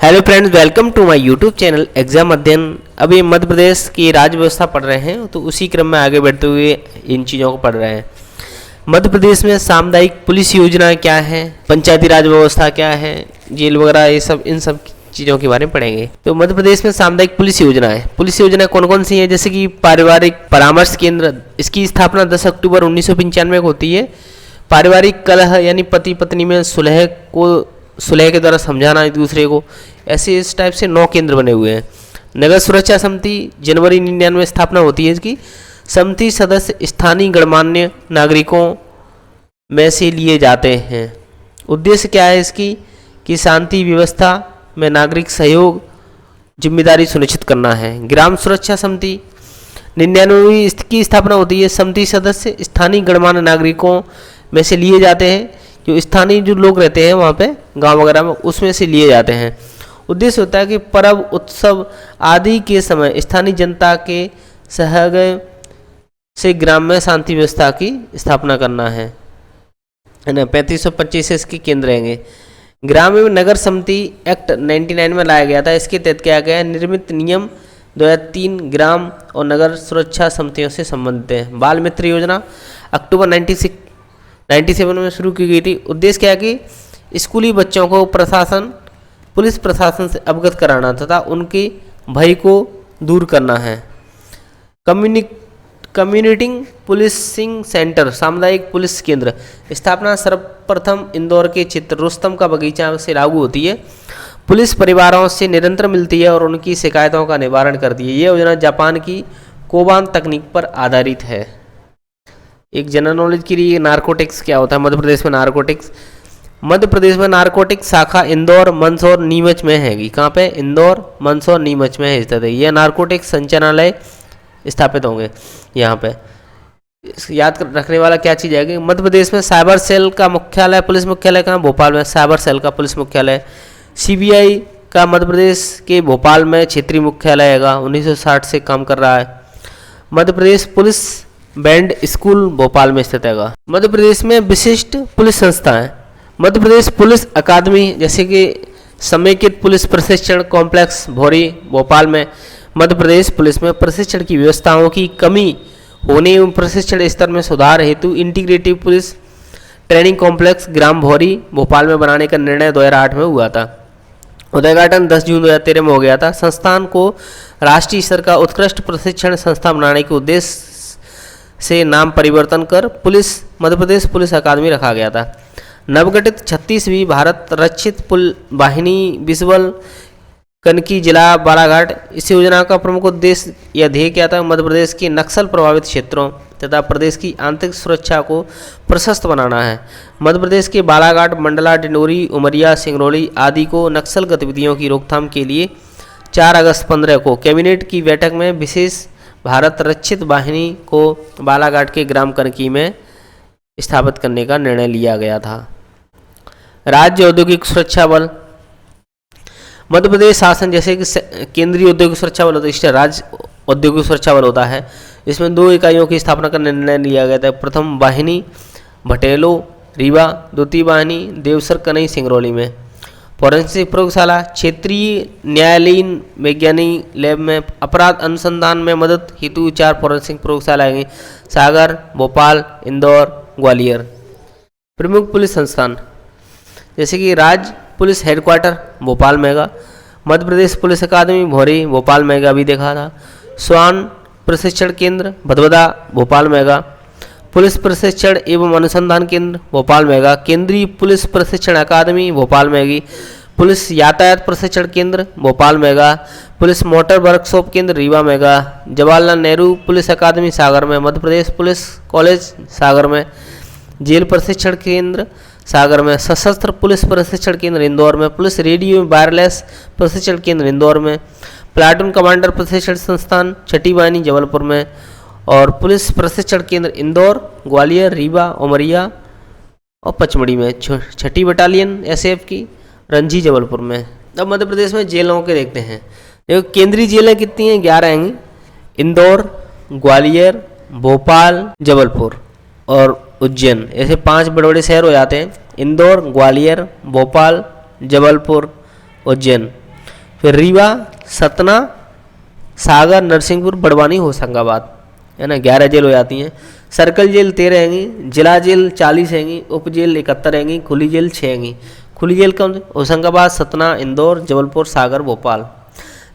Hello friends, welcome to my YouTube channel exam अध्ययन। अभी मध्य प्रदेश की राज्य व्यवस्था पढ़ रहे हैं, तो उसी क्रम में आगे बढ़ते हुए इन चीज़ों को पढ़ रहे हैं। मध्य प्रदेश में सामुदायिक पुलिस योजना क्या है, पंचायती राज व्यवस्था क्या है, जेल वगैरह, ये सब इन सब चीज़ों के बारे में पढ़ेंगे। तो मध्य प्रदेश में सामुदायिक पुलिस योजना है। पुलिस योजना कौन कौन सी है? जैसे कि पारिवारिक परामर्श केंद्र, इसकी स्थापना 10 अक्टूबर 1995 को होती है। पारिवारिक कलह यानी पति पत्नी में सुलह के द्वारा समझाना एक दूसरे को, ऐसे इस टाइप से 9 केंद्र बने हुए हैं। नगर सुरक्षा समिति जनवरी 99 में स्थापना होती है इसकी। समिति सदस्य स्थानीय गणमान्य नागरिकों में से लिए जाते हैं। उद्देश्य क्या है इसकी कि शांति व्यवस्था में नागरिक सहयोग जिम्मेदारी सुनिश्चित करना है। ग्राम सुरक्षा समिति 99 की स्थापना होती है। समिति सदस्य स्थानीय गणमान्य नागरिकों में से लिए जाते हैं, जो स्थानीय जो लोग रहते हैं वहाँ पे गांव वगैरह में, उसमें से लिए जाते हैं। उद्देश्य होता है कि पर्व उत्सव आदि के समय स्थानीय जनता के सहयोग से ग्राम में शांति व्यवस्था की स्थापना करना है ना। 3525 इसके केंद्र रहेंगे। ग्रामीण नगर समिति एक्ट 99 में लाया गया था। इसके तहत क्या गया? निर्मित नियम 2003 ग्राम और नगर सुरक्षा समितियों से संबंधित है। बाल मित्र योजना अक्टूबर 97 में शुरू की गई थी। उद्देश्य क्या है कि स्कूली बच्चों को पुलिस प्रशासन से अवगत कराना तथा उनके भय को दूर करना है। कम्युनिटी पुलिसिंग सेंटर सामुदायिक पुलिस केंद्र स्थापना सर्वप्रथम इंदौर के चित्र रुस्तम का बगीचा से लागू होती है। पुलिस परिवारों से निरंतर मिलती है और उनकी शिकायतों का निवारण करती है। ये योजना जापान की कोबान तकनीक पर आधारित है। एक जनरल नॉलेज के लिए नारकोटिक्स क्या होता है मध्य प्रदेश में? मध्य प्रदेश में नारकोटिक्स शाखा इंदौर, मंदसौर, नीमच में हैगी। कहाँ पे? इंदौर, मंदसौर, नीमच में स्थित है। यह नारकोटिक्स संचालनालय स्थापित होंगे यहाँ पे। याद रखने वाला क्या चीज़ है कि मध्य प्रदेश में साइबर सेल का मुख्यालय, पुलिस मुख्यालय कहाँ? भोपाल में। साइबर सेल का पुलिस मुख्यालय। CBI का मध्य प्रदेश के भोपाल में क्षेत्रीय मुख्यालय हैगा, 1960 से काम कर रहा है। Madhya Pradesh police band school Bhopal में स्थित है। मध्य प्रदेश में विशिष्ट पुलिस संस्थाएं, मध्य प्रदेश पुलिस अकादमी, जैसे कि समेकित पुलिस प्रशिक्षण कॉम्प्लेक्स भौरी भोपाल में। मध्य प्रदेश पुलिस में प्रशिक्षण की व्यवस्थाओं की कमी होने एवं प्रशिक्षण स्तर में सुधार हेतु इंटीग्रेटिव पुलिस ट्रेनिंग कॉम्प्लेक्स ग्राम भौरी भोपाल में बनाने का निर्णय 2008 में हुआ था। उद्घाटन 10 जून 2013 में हो गया था। संस्थान को राष्ट्रीय स्तर का उत्कृष्ट प्रशिक्षण संस्था बनाने के उद्देश्य से नाम परिवर्तन कर मध्य प्रदेश पुलिस अकादमी रखा गया था। नवगठित 36वीं भारत रक्षित पुल वाहिनी विजबल कनकी जिला बालाघाट। इस योजना का प्रमुख उद्देश्य या ध्येय क्या था? मध्य प्रदेश के नक्सल प्रभावित क्षेत्रों तथा प्रदेश की आंतरिक सुरक्षा को प्रशस्त बनाना है। मध्य प्रदेश के बालाघाट, मंडला, डिंडोरी, उमरिया, सिंगरौली आदि को नक्सल गतिविधियों की रोकथाम के लिए 4 अगस्त 15 को कैबिनेट की बैठक में विशेष भारत रक्षित वाहिनी को बालाघाट के ग्राम कनकी में स्थापित करने का निर्णय लिया गया था। राज्य औद्योगिक सुरक्षा बल, मध्य प्रदेश शासन जैसे कि केंद्रीय औद्योगिक सुरक्षा बल होता है, इससे राज्य औद्योगिक सुरक्षा बल होता है। इसमें 2 इकाइयों की स्थापना का निर्णय लिया गया था। प्रथम वाहिनी भटेलो रीवा, द्वितीय वाहिनी देवसर कनई सिंगरौली में। फॉरेंसिक प्रयोगशाला क्षेत्रीय न्यायालयीन वैज्ञानिक लैब में। अपराध अनुसंधान में मदद हेतु 4 फॉरेंसिक प्रयोगशालाएं सागर, भोपाल, इंदौर, ग्वालियर। प्रमुख पुलिस संस्थान जैसे कि राज्य पुलिस हेडक्वार्टर भोपाल में है। मध्य प्रदेश पुलिस अकादमी भौरी भोपाल में अभी देखा था। स्वान प्रशिक्षण केंद्र भदभदा भोपाल में है। पुलिस प्रशिक्षण एवं अनुसंधान केंद्र भोपाल में है। केंद्रीय पुलिस प्रशिक्षण अकादमी भोपाल में है। पुलिस यातायात प्रशिक्षण केंद्र भोपाल में है। पुलिस मोटर वर्कशॉप केंद्र रीवा में है। जवाहरलाल नेहरू पुलिस अकादमी सागर में। मध्य प्रदेश पुलिस कॉलेज सागर में। जेल प्रशिक्षण केंद्र सागर में। सशस्त्र पुलिस प्रशिक्षण केंद्र इंदौर में। पुलिस रेडियो वायरलेस प्रशिक्षण केंद्र इंदौर में। प्लाटून कमांडर प्रशिक्षण संस्थान छठी वाहिनी जबलपुर में। और पुलिस प्रशिक्षण केंद्र इंदौर, ग्वालियर, रीवा, उमरिया और पचमढ़ी में। छठी बटालियन SF की रंजी जबलपुर में। अब मध्य प्रदेश में जेलों के देखते हैं। देखो केंद्रीय जेलें कितनी हैं? 11 हैं। इंदौर, ग्वालियर, भोपाल, जबलपुर और उज्जैन, ऐसे 5 बड़े बड़े शहर हो जाते हैं। इंदौर, ग्वालियर, भोपाल, जबलपुर, उज्जैन। फिर रीवा, सतना, सागर, नरसिंहपुर, बड़वानी, होशंगाबाद, है ना, 11 जेल हो जाती हैं। सर्कल जेल 13 हैंगी, जिला जेल 40 हैंगी, उप जेल 71 हैंगी, खुली जेल 6 हैंगी। खुली जेल कौन सी? होशंगाबाद, सतना, इंदौर, जबलपुर, सागर, भोपाल।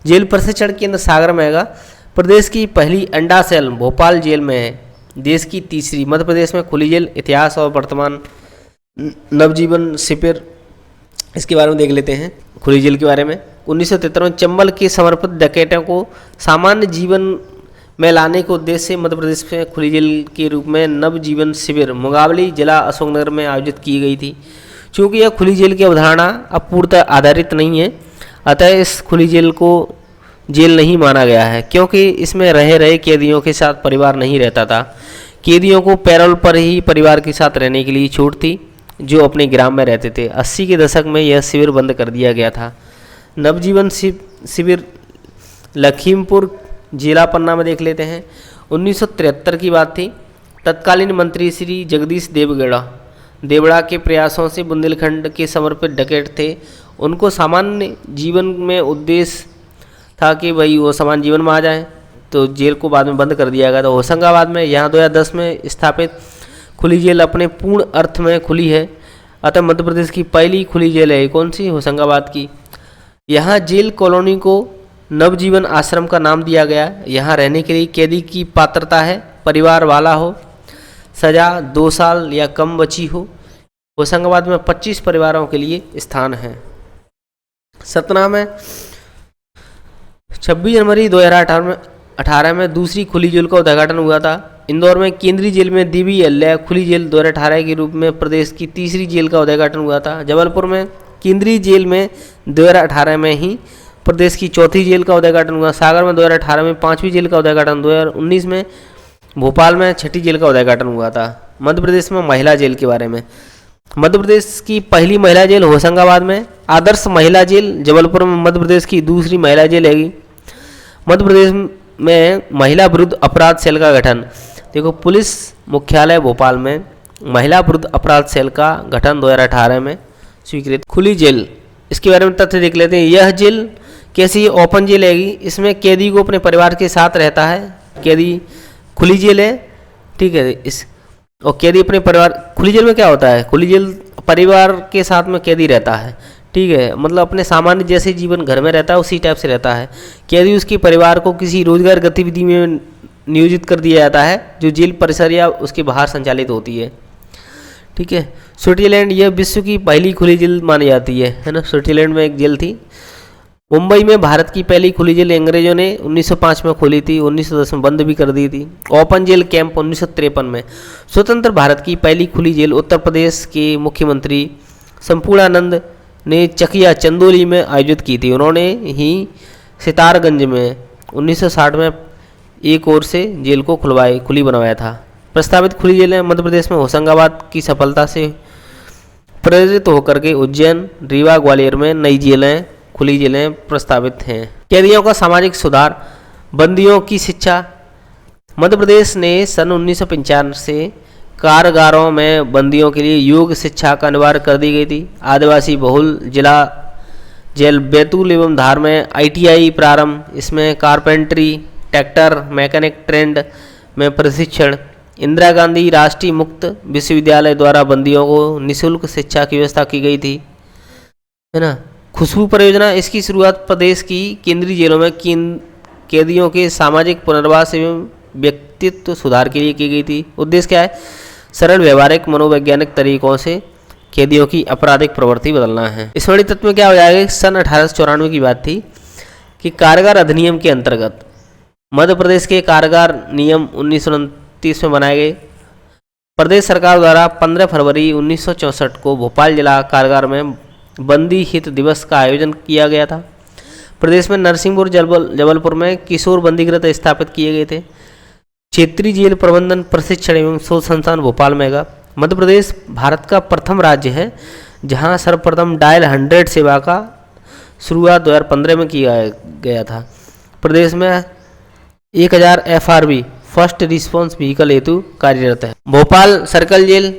जेल प्रशिक्षण केंद्र सागर में हैगा। प्रदेश की पहली अंडा सेल भोपाल जेल में है। देश की तीसरी मध्य प्रदेश में खुली जेल। इतिहास और वर्तमान नवजीवन शिविर, इसके बारे में देख लेते हैं खुली जेल के बारे में। 1973 में चंबल के समर्पित डकैतों को सामान्य जीवन में लाने के उद्देश्य से मध्य प्रदेश में खुली जेल के रूप में नवजीवन शिविर मुंगावली जिला अशोकनगर में आयोजित की गई थी। चूँकि यह खुली जेल की अवधारणा अब पूर्णतः आधारित नहीं है, अतः इस खुली जेल को जेल नहीं माना गया है, क्योंकि इसमें रहे कैदियों के साथ परिवार नहीं रहता था। कैदियों को पैरोल पर ही परिवार के साथ रहने के लिए छूट थी, जो अपने ग्राम में रहते थे। 80 के दशक में यह शिविर बंद कर दिया गया था। नवजीवन शिविर लखीमपुर जिला पन्ना में देख लेते हैं। 1973 की बात थी। तत्कालीन मंत्री श्री जगदीश देवड़ा के प्रयासों से बुंदेलखंड के समर्पित डकैत थे। उनको सामान्य जीवन में उद्देश्य था कि भाई वो सामान्य जीवन में आ जाए, तो जेल को बाद में बंद कर दिया गया था। होशंगाबाद में यहाँ 2010 में स्थापित खुली जेल अपने पूर्ण अर्थ में खुली है, अतः मध्य प्रदेश की पहली खुली जेल है। कौन सी? होशंगाबाद की। यहाँ जेल कॉलोनी को नवजीवन आश्रम का नाम दिया गया। यहाँ रहने के लिए कैदी की पात्रता है परिवार वाला हो, सजा 2 साल या कम बची हो। होशंगाबाद में 25 परिवारों के लिए स्थान है। सतना में 26 जनवरी 2018 में दूसरी खुली जेल का उद्घाटन हुआ था। इंदौर में केंद्रीय जेल में देवी अहिल्या खुली जेल 2018 के रूप में प्रदेश की तीसरी जेल का उद्घाटन हुआ था। जबलपुर में केंद्रीय जेल में 2018 में ही प्रदेश की चौथी जेल का उद्घाटन हुआ। सागर में 2018 में 5वीं जेल का उद्घाटन। 2019 में भोपाल में 6ठी जेल का उद्घाटन हुआ था। मध्य प्रदेश में महिला जेल के बारे में। मध्य प्रदेश की पहली महिला जेल होशंगाबाद में। आदर्श महिला जेल जबलपुर में मध्य प्रदेश की दूसरी महिला जेल हैगी। मध्य प्रदेश में महिला विरुद्ध अपराध सेल का गठन। देखो, पुलिस मुख्यालय भोपाल में महिला विरुद्ध अपराध सेल का गठन 2018 में स्वीकृत। खुली जेल, इसके बारे में तथ्य देख लेते हैं। यह जेल कैसी? ओपन जेल हैगी। इसमें कैदी को अपने परिवार के साथ रहता है। कैदी खुली जेल है, ठीक है। और कैदी अपने परिवार, खुली जेल में क्या होता है? खुली जेल परिवार के साथ में कैदी रहता है, ठीक है। मतलब अपने सामान्य जैसे जीवन घर में रहता है उसी टाइप से रहता है। कैदी उसके परिवार को किसी रोजगार गतिविधि में नियोजित कर दिया जाता है, जो जेल परिसर या उसके बाहर संचालित होती है, ठीक है। स्विट्जरलैंड, यह विश्व की पहली खुली जेल मानी जाती है ना। स्विट्जरलैंड में एक जेल थी। मुंबई में भारत की पहली खुली जेल अंग्रेजों ने 1905 में खोली थी, 1910 में बंद भी कर दी थी। ओपन जेल कैंप 1953 में। स्वतंत्र भारत की पहली खुली जेल उत्तर प्रदेश के मुख्यमंत्री संपूर्णानंद ने चकिया चंदौली में आयोजित की थी। उन्होंने ही सितारगंज में 1960 में एक ओर से जेल को खुली बनवाया था। प्रस्तावित खुली जेलें मध्य प्रदेश में होशंगाबाद की सफलता से प्रेरित होकर के उज्जैन, रीवा, ग्वालियर में नई जेलें, खुली जेलें प्रस्तावित हैं। कैदियों का सामाजिक सुधार, बंदियों की शिक्षा। मध्य प्रदेश ने सन 1995 से कारागारों में बंदियों के लिए योग शिक्षा का अनिवार्य कर दी गई थी। आदिवासी बहुल जिला जेल बैतूल एवं धार में ITI प्रारंभ। इसमें कारपेंटरी, ट्रैक्टर मैकेनिक ट्रेंड में प्रशिक्षण। इंदिरा गांधी राष्ट्रीय मुक्त विश्वविद्यालय द्वारा बंदियों को निःशुल्क शिक्षा की व्यवस्था की गई थी, है ना। खुशबू परियोजना, इसकी शुरुआत प्रदेश की केंद्रीय जेलों में कैदियों के सामाजिक पुनर्वास एवं व्यक्तित्व सुधार के लिए की गई थी। उद्देश्य क्या है? सरल व्यवहारिक मनोवैज्ञानिक तरीकों से कैदियों की आपराधिक प्रवृत्ति बदलना है। स्मरणीय तत्व में क्या हो जाएगा? सन 1894 की बात थी कि कारागार अधिनियम के अंतर्गत मध्य प्रदेश के कारागार नियम 1929 में बनाए गए। प्रदेश सरकार द्वारा 15 फरवरी 1964 को भोपाल जिला कारागार में बंदी हित दिवस का आयोजन किया गया था। प्रदेश में नरसिंहपुर, जबलपुर में किशोर बंदीगृह स्थापित किए गए थे। क्षेत्रीय जेल प्रबंधन प्रशिक्षण एवं शोध संस्थान भोपाल में है। मध्य प्रदेश भारत का प्रथम राज्य है जहां सर्वप्रथम डायल 100 सेवा का शुरुआत 2015 में किया गया था। प्रदेश में 1000 FRV फर्स्ट रिस्पॉन्स व्हीकल हेतु कार्यरत है। भोपाल सर्कल जेल,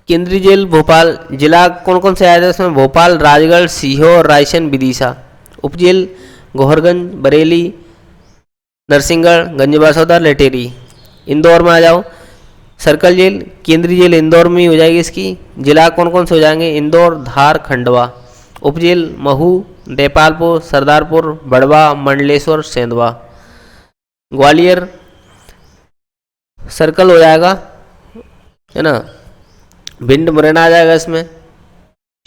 केंद्रीय जेल भोपाल, जिला कौन कौन से आए थे उसमें? भोपाल, राजगढ़, सीहोर, रायसेन, विदिशा। उपजेल गोहरगंज, बरेली, नरसिंहगढ़, गंजबासौदा, लेटेरी। इंदौर में आ जाओ, सर्कल जेल, केंद्रीय जेल इंदौर में ही हो जाएगी इसकी। जिला कौन कौन से हो जाएंगे? इंदौर, धार, खंडवा। उपजेल महू, देपालपुर, सरदारपुर, बड़वा, मंडलेश्वर, सेंधवा। ग्वालियर सर्कल हो जाएगा, है ना। भिंड, मुरैना आ जाएगा इसमें।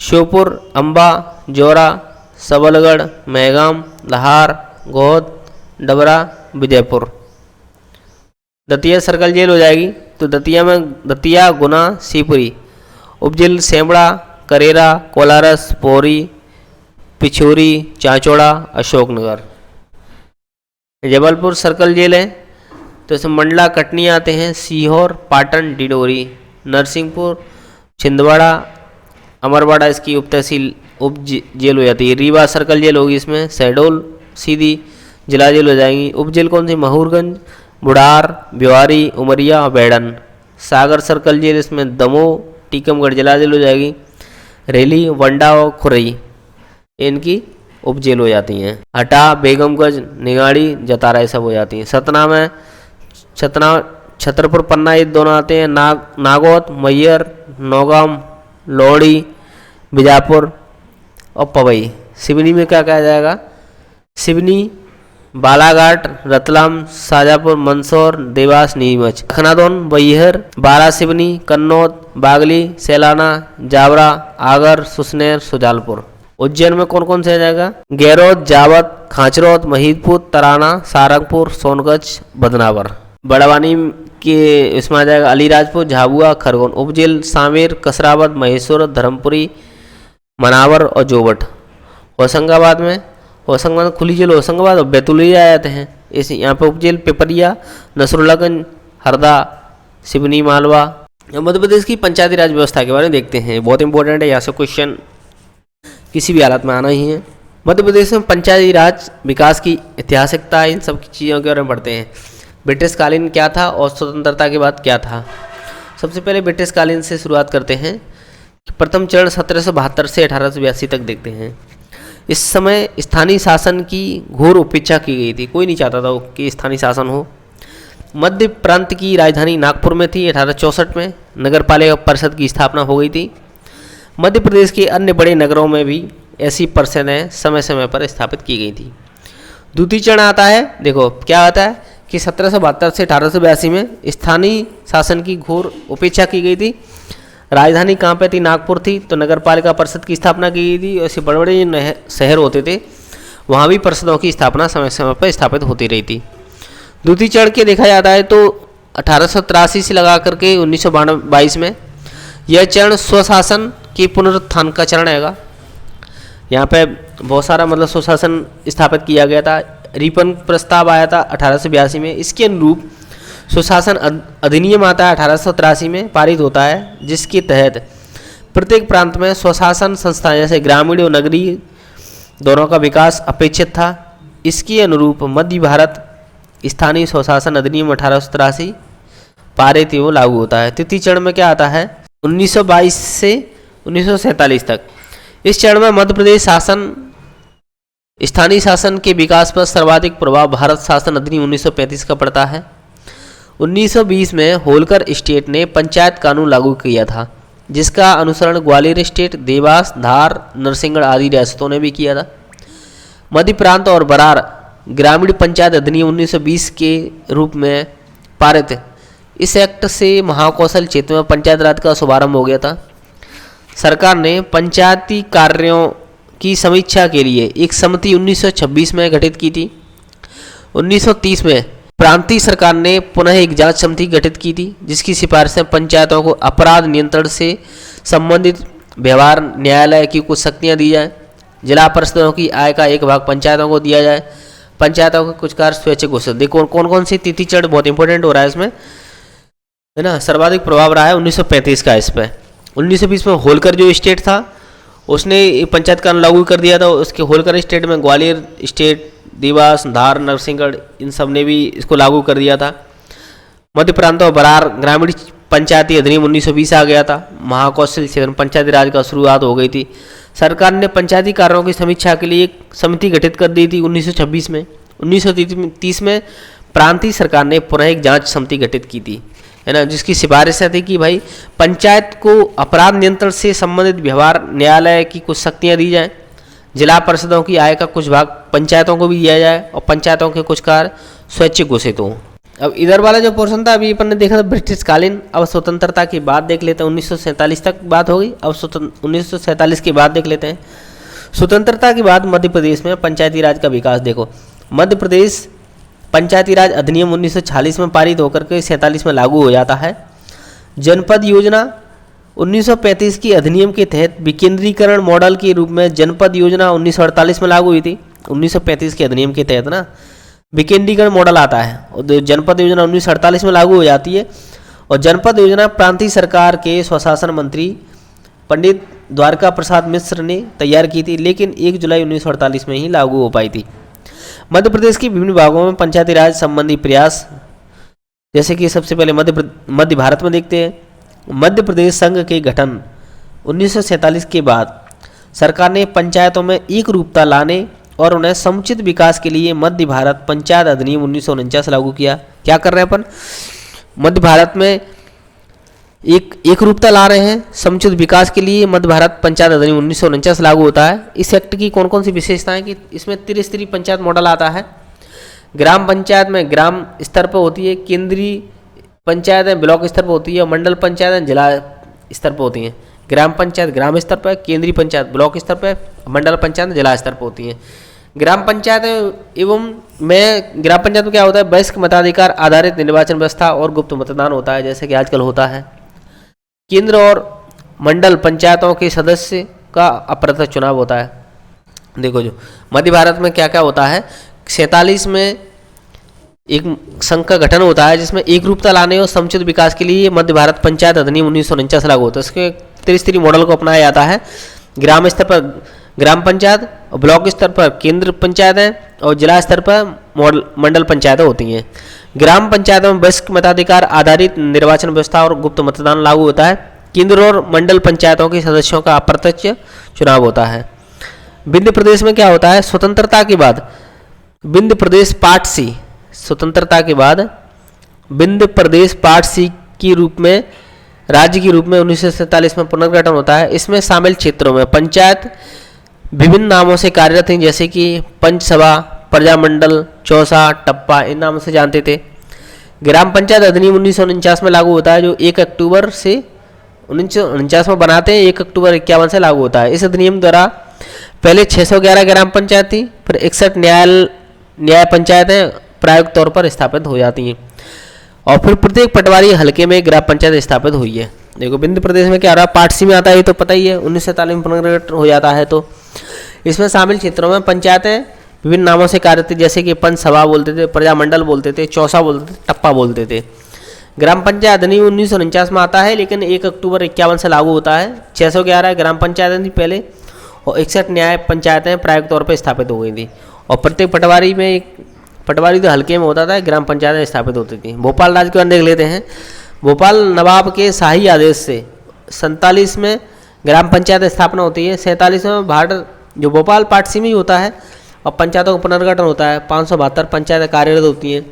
श्योपुर, अंबा, जौरा, सबलगढ़, मेहगाम, धार, गोहद, डबरा, विजयपुर। दतिया सर्कल जेल हो जाएगी, तो दतिया में दतिया, गुना, शिवपुरी। उपजेल सेमड़ा, करेरा, कोलारस, पौरी, पिछोरी, चांचौड़ा, अशोकनगर। जबलपुर सर्कल जेल है, तो इसमें मंडला, कटनी आते हैं, सीहोर, पाटन, डिडोरी। नरसिंहपुर, छिंदवाड़ा, अमरवाड़ा इसकी उप तहसील उप जेल हो जाती है। रीवा सर्कल जेल होगी इसमें। शहडोल सीधी जिला जेल हो जाएंगी। उप जेल कौन सी? महूरगंज, बुढ़ार, ब्यौरी, उमरिया, बैडन। सागर सर्कल जेल इसमें दमोह, टीकमगढ़ जिला जेल हो जाएगी। रेली, वंडा और खुरई इनकी उप जेल हो जाती हैं। हटा, बेगमगंज, निगाड़ी, जतारा ये सब हो जाती हैं। सतना में छतरपुर, पन्ना ये दोनों आते हैं। नागौद, मैयर, नौगाम, लोहड़ी, बीजापुर और पवई। सिवनी में क्या कहा जाएगा? सिवनी, बालाघाट, रतलाम, शाजापुर, मंदसौर, देवास, नीमच। लखनादौन, बैहर, बारा सिवनी, कन्नौज, बागली, सैलाना, जावरा, आगर, सुसनेर, सुजालपुर। उज्जैन में कौन कौन से आ जाएगा? गैरोद, जावत, खांचरौद, महीदपुर, तराना, सारंगपुर, सोनगंज, बदनावर। बड़वानी के इसमें आ जाएगा अलीराजपुर, झाबुआ, खरगोन। उपजेल सामेर, कसरावद, महेश्वर, धर्मपुरी, मनावर और जोबट। होशंगाबाद खुली जेल होशंगाबाद और बैतूलिया आ जाते हैं। इस यहाँ पे उपजेल पिपरिया, नसरुल्लागंज, हरदा, सिवनी, मालवा। मध्य प्रदेश की पंचायती राज व्यवस्था के बारे में देखते हैं, बहुत इंपॉर्टेंट है, यहाँ से क्वेश्चन किसी भी हालत में आना ही है। मध्य प्रदेश में पंचायती राज विकास की ऐतिहासिकता, इन सब चीज़ों के बारे में पढ़ते हैं। ब्रिटिश कालीन क्या था और स्वतंत्रता के बाद क्या था। सबसे पहले ब्रिटिश कालीन से शुरुआत करते हैं। प्रथम चरण 1772 से 1882 तक देखते हैं। इस समय स्थानीय शासन की घोर उपेक्षा की गई थी, कोई नहीं चाहता था कि स्थानीय शासन हो। मध्य प्रांत की राजधानी नागपुर में थी। 1864 में नगर पालिका परिषद की स्थापना हो गई थी। मध्य प्रदेश के अन्य बड़े नगरों में भी ऐसी परिषदें समय समय पर स्थापित की गई थी। द्वितीय चरण आता है, देखो क्या आता है कि 1772 से 1882 में स्थानीय शासन की घोर उपेक्षा की गई थी। राजधानी कहाँ पे थी? नागपुर थी, तो नगर पालिका परिषद की स्थापना की गई थी। ऐसे बड़े बड़े शहर होते थे, वहाँ भी परिषदों की स्थापना समय समय पर स्थापित होती रही थी। द्वितीय चरण के देखा जाता है तो 1883 से लगा करके 1922 में यह चरण स्वशासन के पुनरुत्थान का चरण है। यहाँ पे बहुत सारा मतलब स्वशासन स्थापित किया गया था। रिपन प्रस्ताव आया था 1882 में। इसके अनुरूप स्वशासन अधिनियम आता है 1883 में, पारित होता है, जिसके तहत प्रत्येक प्रांत में स्वशासन संस्थाएं जैसे ग्रामीण और नगरीय दोनों का विकास अपेक्षित था। इसके अनुरूप मध्य भारत स्थानीय स्वशासन अधिनियम 1883 पारित एवं लागू होता है। तृतीय चरण में क्या आता है? 1922 से 1947 तक। इस चरण में मध्य प्रदेश शासन स्थानीय शासन के विकास पर सर्वाधिक प्रभाव भारत शासन अधिनियम 1935 का पड़ता है। 1920 में होलकर स्टेट ने पंचायत कानून लागू किया था, जिसका अनुसरण ग्वालियर स्टेट, देवास, धार, नरसिंहगढ़ आदि रियासतों ने भी किया था। मध्य प्रांत और बरार ग्रामीण पंचायत अधिनियम 1920 के रूप में पारित। इस एक्ट से महाकौशल क्षेत्र में पंचायत राज का शुभारंभ हो गया था। सरकार ने पंचायती कार्यों की समीक्षा के लिए एक समिति 1926 में गठित की थी। 1930 में प्रांतीय सरकार ने पुनः एक जांच समिति गठित की थी, जिसकी सिफारिशें पंचायतों को अपराध नियंत्रण से संबंधित व्यवहार न्यायालय की कुछ शक्तियां दी जाए, जिला परिषदों की आय का एक भाग पंचायतों को दिया जाए, पंचायतों के कुछ कार्य स्वैच्छिक घोषित। देखो कौन कौन सी तिथि चरण बहुत इंपॉर्टेंट हो रहा है इसमें, है ना। सर्वाधिक प्रभाव रहा है 1935 का इस पर। 1920 में होलकर जो स्टेट था उसने पंचायत कानून लागू कर दिया था। उसके होलकर स्टेट में ग्वालियर स्टेट, देवास, धार, नरसिंहगढ़ इन सब ने भी इसको लागू कर दिया था। मध्य प्रांत और बरार ग्रामीण पंचायती अधिनियम 1920 आ गया था। महाकौशल क्षेत्र में पंचायती राज का शुरुआत हो गई थी। सरकार ने पंचायती कार्यों की समीक्षा के लिए एक समिति गठित कर दी थी 1926 में। 1930 में प्रांतीय सरकार ने पुनः एक जांच समिति गठित की थी, है ना, जिसकी सिफारिशें थी कि भाई पंचायत को अपराध नियंत्रण से संबंधित व्यवहार न्यायालय की कुछ शक्तियाँ दी जाएँ, जिला परिषदों की आय का कुछ भाग पंचायतों को भी दिया जाए और पंचायतों के कुछ कार्य स्वैच्छिक घोषित हों। अब इधर वाला जो पोर्शन था अभी अपन ने देखा था ब्रिटिशकालीन, अब स्वतंत्रता की बात देख लेते हैं। 1947 तक बात हो गई, अब 1947 की बात देख लेते हैं। स्वतंत्रता के बाद मध्य प्रदेश में पंचायती राज का विकास देखो। मध्य प्रदेश पंचायती राज अधिनियम 1946 में पारित होकर के 47 में लागू हो जाता है। जनपद योजना 1935 की अधिनियम के तहत विकेंद्रीकरण मॉडल के रूप में जनपद योजना 1948 में लागू हुई थी। 1935 के अधिनियम के तहत ना विकेंद्रीकरण मॉडल आता है और जनपद योजना 1948 में लागू हो जाती है। और जनपद योजना प्रांतीय सरकार के स्वशासन मंत्री पंडित द्वारका प्रसाद मिश्र ने तैयार की थी, लेकिन 1 जुलाई 1948 में ही लागू हो पाई थी। मध्य प्रदेश के विभिन्न भागों में पंचायती राज संबंधी प्रयास, जैसे कि सबसे पहले मध्य भारत में देखते हैं। मध्य प्रदेश संघ के गठन 1947 के बाद सरकार ने पंचायतों में एक रूपता लाने और उन्हें समुचित विकास के लिए मध्य भारत पंचायत अधिनियम 1949 लागू किया। क्या कर रहे हैं अपन, मध्य भारत में एक रूपता ला रहे हैं, समुचित विकास के लिए मध्य भारत पंचायत अधिनियम 1949 लागू होता है। इस एक्ट की कौन कौन सी विशेषताएं कि इसमें त्रिस्तरीय पंचायत मॉडल आता है। ग्राम पंचायत में ग्राम स्तर पर होती है, केंद्रीय पंचायतें ब्लॉक स्तर पर होती है, मंडल पंचायतें जिला स्तर पर होती हैं। ग्राम पंचायत ग्राम स्तर पर, केंद्रीय पंचायत ब्लॉक स्तर पर, मंडल पंचायत जिला स्तर पर होती हैं। ग्राम पंचायत एवं ग्राम पंचायत में क्या होता है, वयस्क मताधिकार आधारित निर्वाचन व्यवस्था और गुप्त मतदान होता है, जैसे कि आजकल होता है। केंद्र और मंडल पंचायतों के सदस्य का अप्रत्यक्ष चुनाव होता है। देखो जो मध्य भारत में क्या क्या होता है, 47 में एक संघ का गठन होता है जिसमें एक रूपता लाने और समुचित विकास के लिए मध्य भारत पंचायत अधिनियम 1949 लागू होता है। इसके त्रिस्तरीय मॉडल को अपनाया जाता है। ग्राम स्तर पर ग्राम पंचायत और ब्लॉक स्तर पर केंद्र पंचायतें और जिला स्तर पर मंडल पंचायतें होती हैं। ग्राम पंचायतों में वयस्क मताधिकार आधारित निर्वाचन व्यवस्था और गुप्त मतदान लागू होता है। केंद्र और मंडल पंचायतों के सदस्यों का अप्रत्यक्ष चुनाव होता है। विंध्य प्रदेश में क्या होता है, स्वतंत्रता के बाद विंध्य प्रदेश पार्ट सी, स्वतंत्रता के बाद विंध्य प्रदेश पार्ट सी के रूप में राज्य के रूप में 1947 में पुनर्गठन होता है। इसमें शामिल क्षेत्रों में पंचायत विभिन्न नामों से कार्यरत हैं, जैसे कि पंचसभा, प्रजामंडल, चौसा, टप्पा, इन नामों से जानते थे। ग्राम पंचायत अधिनियम 1949 में लागू होता है, जो 1 अक्टूबर से 1949 में बनाते हैं, 1 अक्टूबर 51 से लागू होता है। इस अधिनियम द्वारा पहले 611 ग्राम पंचायत थी, फिर 61 न्याय पंचायतें प्रायोगिक तौर पर स्थापित हो जाती हैं और फिर प्रत्येक पटवारी हलके में ग्राम पंचायत स्थापित हुई है। देखो विंध्य प्रदेश में क्या हो रहा है, पार्ट सी में आता है, ये तो पता ही है, 1947 में पुनर्गठन हो जाता है। तो इसमें शामिल क्षेत्रों में पंचायतें विभिन्न नामों से कार्यरत थी, जैसे कि पंचसभा बोलते थे, प्रजामंडल बोलते थे, चौसा बोलते थे, टप्पा बोलते थे। ग्राम पंचायत अधिनियम 1949 में आता है, लेकिन 1 अक्टूबर 51 से लागू होता है। 611 ग्राम पंचायतें थी पहले और 61 न्याय पंचायतें प्रायोगिक तौर पर स्थापित हो गई थी और प्रत्येक पटवारी में एक पटवारी तो हल्के में होता था, ग्राम पंचायतें स्थापित होती थी। भोपाल राज्य के बारे में देख लेते हैं। भोपाल नवाब के शाही आदेश से 47 में ग्राम पंचायत स्थापना होती है। 47 में भारत जो भोपाल पार्ट सी में ही होता है और पंचायतों का पुनर्गठन होता है। 572 पंचायतें कार्यरत होती हैं।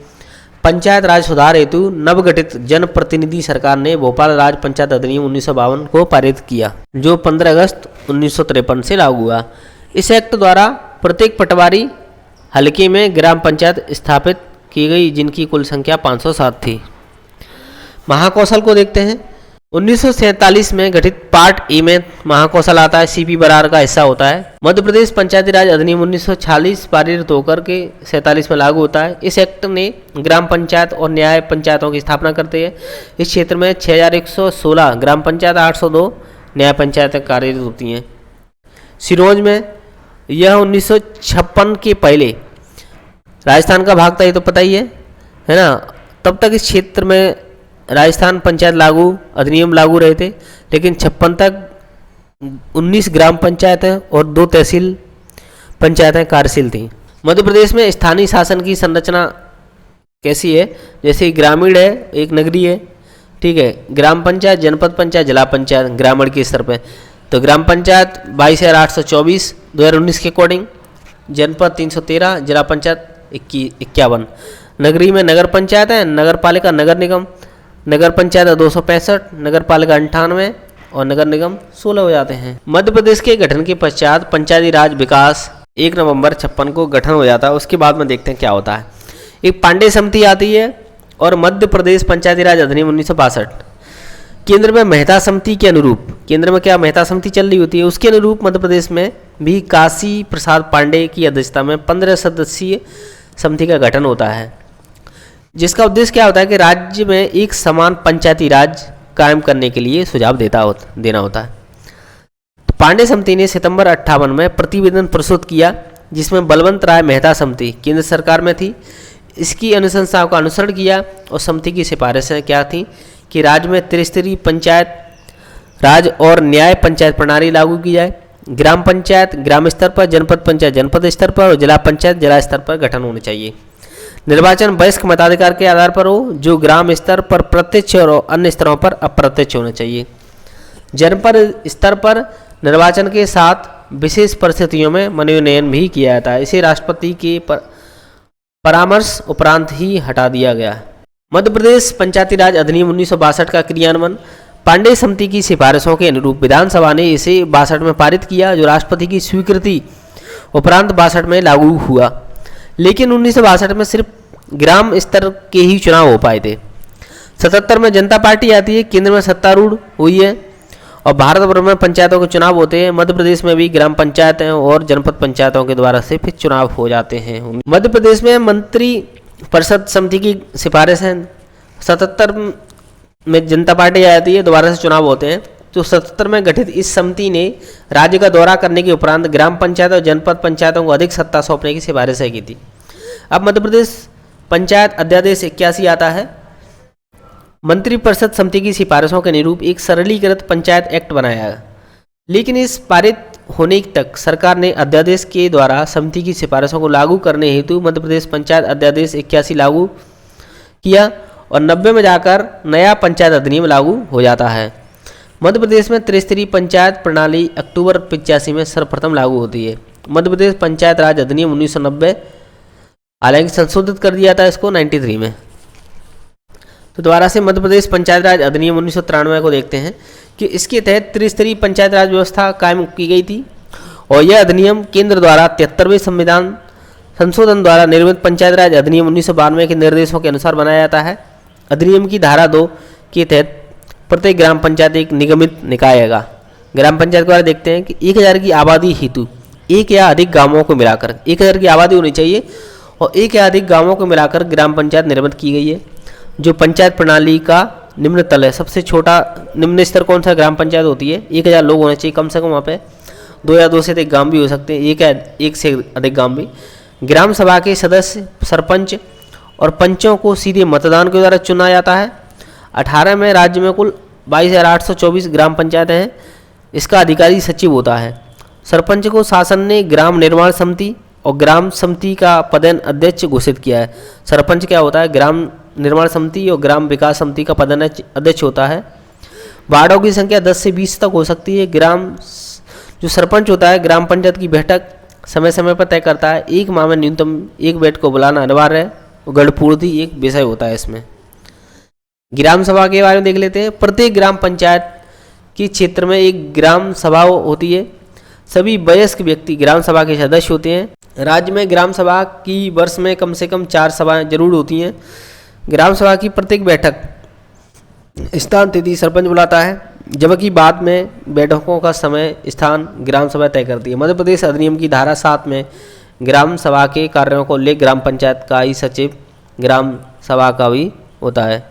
पंचायत राज सुधार हेतु नवगठित जनप्रतिनिधि सरकार ने भोपाल राज पंचायत अधिनियम 1952 को पारित किया, जो 15 अगस्त 1953 से लागू हुआ। इस एक्ट द्वारा प्रत्येक पटवारी हलके में ग्राम पंचायत स्थापित की गई, जिनकी कुल संख्या 507 थी। महाकौशल को देखते हैं। 1947 में गठित पार्ट ए में महाकौशल आता है, सीपी बरार का हिस्सा होता है। मध्य प्रदेश पंचायती राज अधिनियम 1946 पारित होकर के 47 में लागू होता है। इस एक्ट ने ग्राम पंचायत और न्याय पंचायतों की स्थापना करते हैं। इस क्षेत्र में 6116 ग्राम पंचायत, 802 न्याय पंचायतें कार्यरत होती हैं। सिरोंज में यह 1956 के पहले राजस्थान का भाग था, ये तो पता ही है ना। तब तक इस क्षेत्र में राजस्थान पंचायत अधिनियम लागू रहे थे, लेकिन 56 तक 19 ग्राम पंचायतें और 2 तहसील पंचायतें कार्यशील थीं। मध्य प्रदेश में स्थानीय शासन की संरचना कैसी है, जैसे ग्रामीण है, एक नगरीय है, ठीक है। ग्राम पंचायत, जनपद पंचायत, जिला पंचायत ग्रामीण के स्तर पर। तो ग्राम पंचायत 22,824 2019 के अकॉर्डिंग, जनपद 313, जिला पंचायत 51, नगरी में नगर पंचायत है, नगर पालिका नगर निगम, नगर पंचायत 265, नगर पालिका 98 और नगर निगम 16 हो जाते हैं। मध्य प्रदेश के गठन के पश्चात पंचायती राज विकास 1 नवंबर 56 को गठन हो जाता है। उसके बाद में देखते हैं क्या होता है। एक पांडे समिति आती है और मध्य प्रदेश पंचायती राज अधिनियम 1962, केंद्र में मेहता समिति के अनुरूप, केंद्र में क्या मेहता समिति चल रही होती है, उसके अनुरूप मध्य प्रदेश में भी काशी प्रसाद पांडे की अध्यक्षता में 15 सदस्यीय समिति का गठन होता है, जिसका उद्देश्य क्या होता है कि राज्य में एक समान पंचायती राज कायम करने के लिए सुझाव देना होता है। तो पांडे समिति ने सितंबर 58 में प्रतिवेदन प्रस्तुत किया, जिसमें बलवंत राय मेहता समिति केंद्र सरकार में थी, इसकी अनुशंसाओं का अनुसरण किया और समिति की सिफारिशें क्या थी कि राज्य में त्रिस्तरीय पंचायत राज और न्याय पंचायत प्रणाली लागू की जाए, ग्राम पंचायत ग्राम स्तर पर, जनपद पंचायत जनपद स्तर पर और जिला पंचायत जिला स्तर पर गठन होने चाहिए। निर्वाचन वयस्क मताधिकार के आधार पर हो, जो ग्राम स्तर पर प्रत्यक्ष और अन्य स्तरों पर अप्रत्यक्ष होना चाहिए। जनपद स्तर पर निर्वाचन के साथ विशेष परिस्थितियों में मनोनयन भी किया जाता है। इसे राष्ट्रपति के परामर्श उपरांत ही हटा दिया गया। मध्य प्रदेश पंचायती राज अधिनियम 1962 का क्रियान्वयन पांडे समिति की सिफारिशों के अनुरूप विधानसभा ने इसे 62 में पारित किया, जो राष्ट्रपति की स्वीकृति उपरांत 62 में लागू हुआ। लेकिन 1962 में सिर्फ ग्राम स्तर के ही चुनाव हो पाए थे। 77 में जनता पार्टी आती है, केंद्र में सत्तारूढ़ हुई है और भारत भर में पंचायतों के चुनाव होते हैं। मध्य प्रदेश में भी ग्राम पंचायतें और जनपद पंचायतों के द्वारा से फिर चुनाव हो जाते हैं। मध्य प्रदेश में मंत्री परिषद समिति की सिफारिश है। 77 में जनता पार्टी आती है, दोबारा से चुनाव होते हैं। तो 77 में गठित इस समिति ने राज्य का दौरा करने के उपरांत ग्राम पंचायत और जनपद पंचायतों को अधिक सत्ता सौंपने की सिफारिशें की थी। अब मध्य प्रदेश पंचायत अध्यादेश 81 आता है। मंत्रिपरिषद समिति की सिफारिशों के अनुरूप एक सरलीकृत पंचायत एक्ट बनाया गया, लेकिन इस पारित होने तक सरकार ने अध्यादेश के द्वारा समिति की सिफारिशों को लागू करने हेतु मध्य प्रदेश पंचायत अध्यादेश 81 लागू किया और 90 में जाकर नया पंचायत अधिनियम लागू हो जाता है। मध्य प्रदेश में त्रिस्तरीय पंचायत प्रणाली अक्टूबर 85 में सर्वप्रथम लागू होती है। मध्य प्रदेश पंचायत राज अधिनियम 1990 हालांकि संशोधित कर दिया था इसको 93 में। तो दोबारा से मध्य प्रदेश पंचायत राज अधिनियम 1993 को देखते हैं कि इसके तहत त्रिस्तरीय पंचायत राज व्यवस्था कायम की गई थी और यह अधिनियम केंद्र द्वारा 73वें संविधान संशोधन द्वारा निर्मित पंचायत राज अधिनियम 1992 के निर्देशों के अनुसार बनाया जाता है। अधिनियम की धारा 2 के तहत प्रत्येक ग्राम पंचायत एक निगमित निकाय आएगा। ग्राम पंचायत द्वारा देखते हैं कि 1000 की आबादी हेतु एक या अधिक गांवों को मिलाकर 1000 की आबादी होनी चाहिए और एक या अधिक गांवों को मिलाकर ग्राम पंचायत निर्मित की गई है, जो पंचायत प्रणाली का निम्न तल है। सबसे छोटा निम्न स्तर कौन सा ग्राम पंचायत होती है, 1000 लोग होने चाहिए कम से कम। वहाँ पे 2 या 2 से अधिक गांव भी हो सकते हैं, एक से अधिक गांव भी। ग्राम सभा के सदस्य सरपंच और पंचों को सीधे मतदान के द्वारा चुना जाता है। 18 में राज्य में कुल 22,824 ग्राम पंचायतें हैं। इसका अधिकारी सचिव होता है। सरपंच को शासन ने ग्राम निर्माण समिति और ग्राम समिति का पदेन अध्यक्ष घोषित किया है। सरपंच क्या होता है, ग्राम निर्माण समिति और ग्राम विकास समिति का पदेन अध्यक्ष होता है। वार्डों की संख्या 10 से 20 तक हो सकती है। जो सरपंच होता है ग्राम पंचायत की बैठक समय समय पर तय करता है। 1 माह में न्यूनतम 1 बैठक को बुलाना अनिवार्य है और गढ़पूर्ति एक विषय होता है इसमें। ग्राम सभा के बारे में देख लेते हैं। प्रत्येक ग्राम पंचायत के क्षेत्र में एक ग्राम सभा होती है। सभी वयस्क व्यक्ति ग्राम सभा के सदस्य होते हैं। राज्य में ग्राम सभा की वर्ष में कम से कम 4 सभाएं जरूर होती हैं। ग्राम सभा की प्रत्येक बैठक स्थान तिथि सरपंच बुलाता है, जबकि बाद में बैठकों का समय स्थान ग्राम सभा तय करती है। मध्य प्रदेश अधिनियम की धारा 7 में ग्राम सभा के कार्यों को ले ग्राम पंचायत का ही सचिव ग्राम सभा का भी होता है।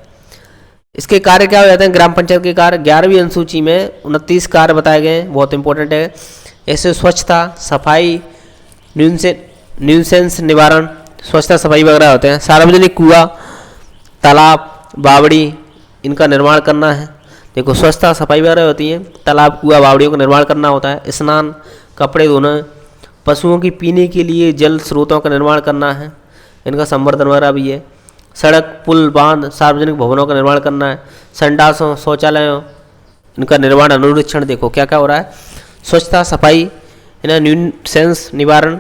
इसके कार्य क्या हो जाते हैं, ग्राम पंचायत के कार्य 11वीं अनुसूची में 29 कार्य बताए गए हैं, बहुत इंपॉर्टेंट है। ऐसे स्वच्छता, सफाई, न्यूसेंस निवारण, स्वच्छता सफाई वगैरह होते हैं। सार्वजनिक कुआं, तालाब, बावड़ी, इनका निर्माण करना है। देखो स्वच्छता सफाई वगैरह होती है, तालाब, कुआं, बावड़ियों का निर्माण करना होता है। स्नान, कपड़े धोना, पशुओं की पीने के लिए जल स्रोतों का निर्माण करना है, इनका संवर्धन वगैरह भी है। सड़क, पुल, बांध, सार्वजनिक भवनों का निर्माण करना है। संडासों, शौचालयों, इनका निर्माण अनुरक्षण देखो क्या क्या हो रहा है। स्वच्छता सफाई, न्यूसेंस निवारण,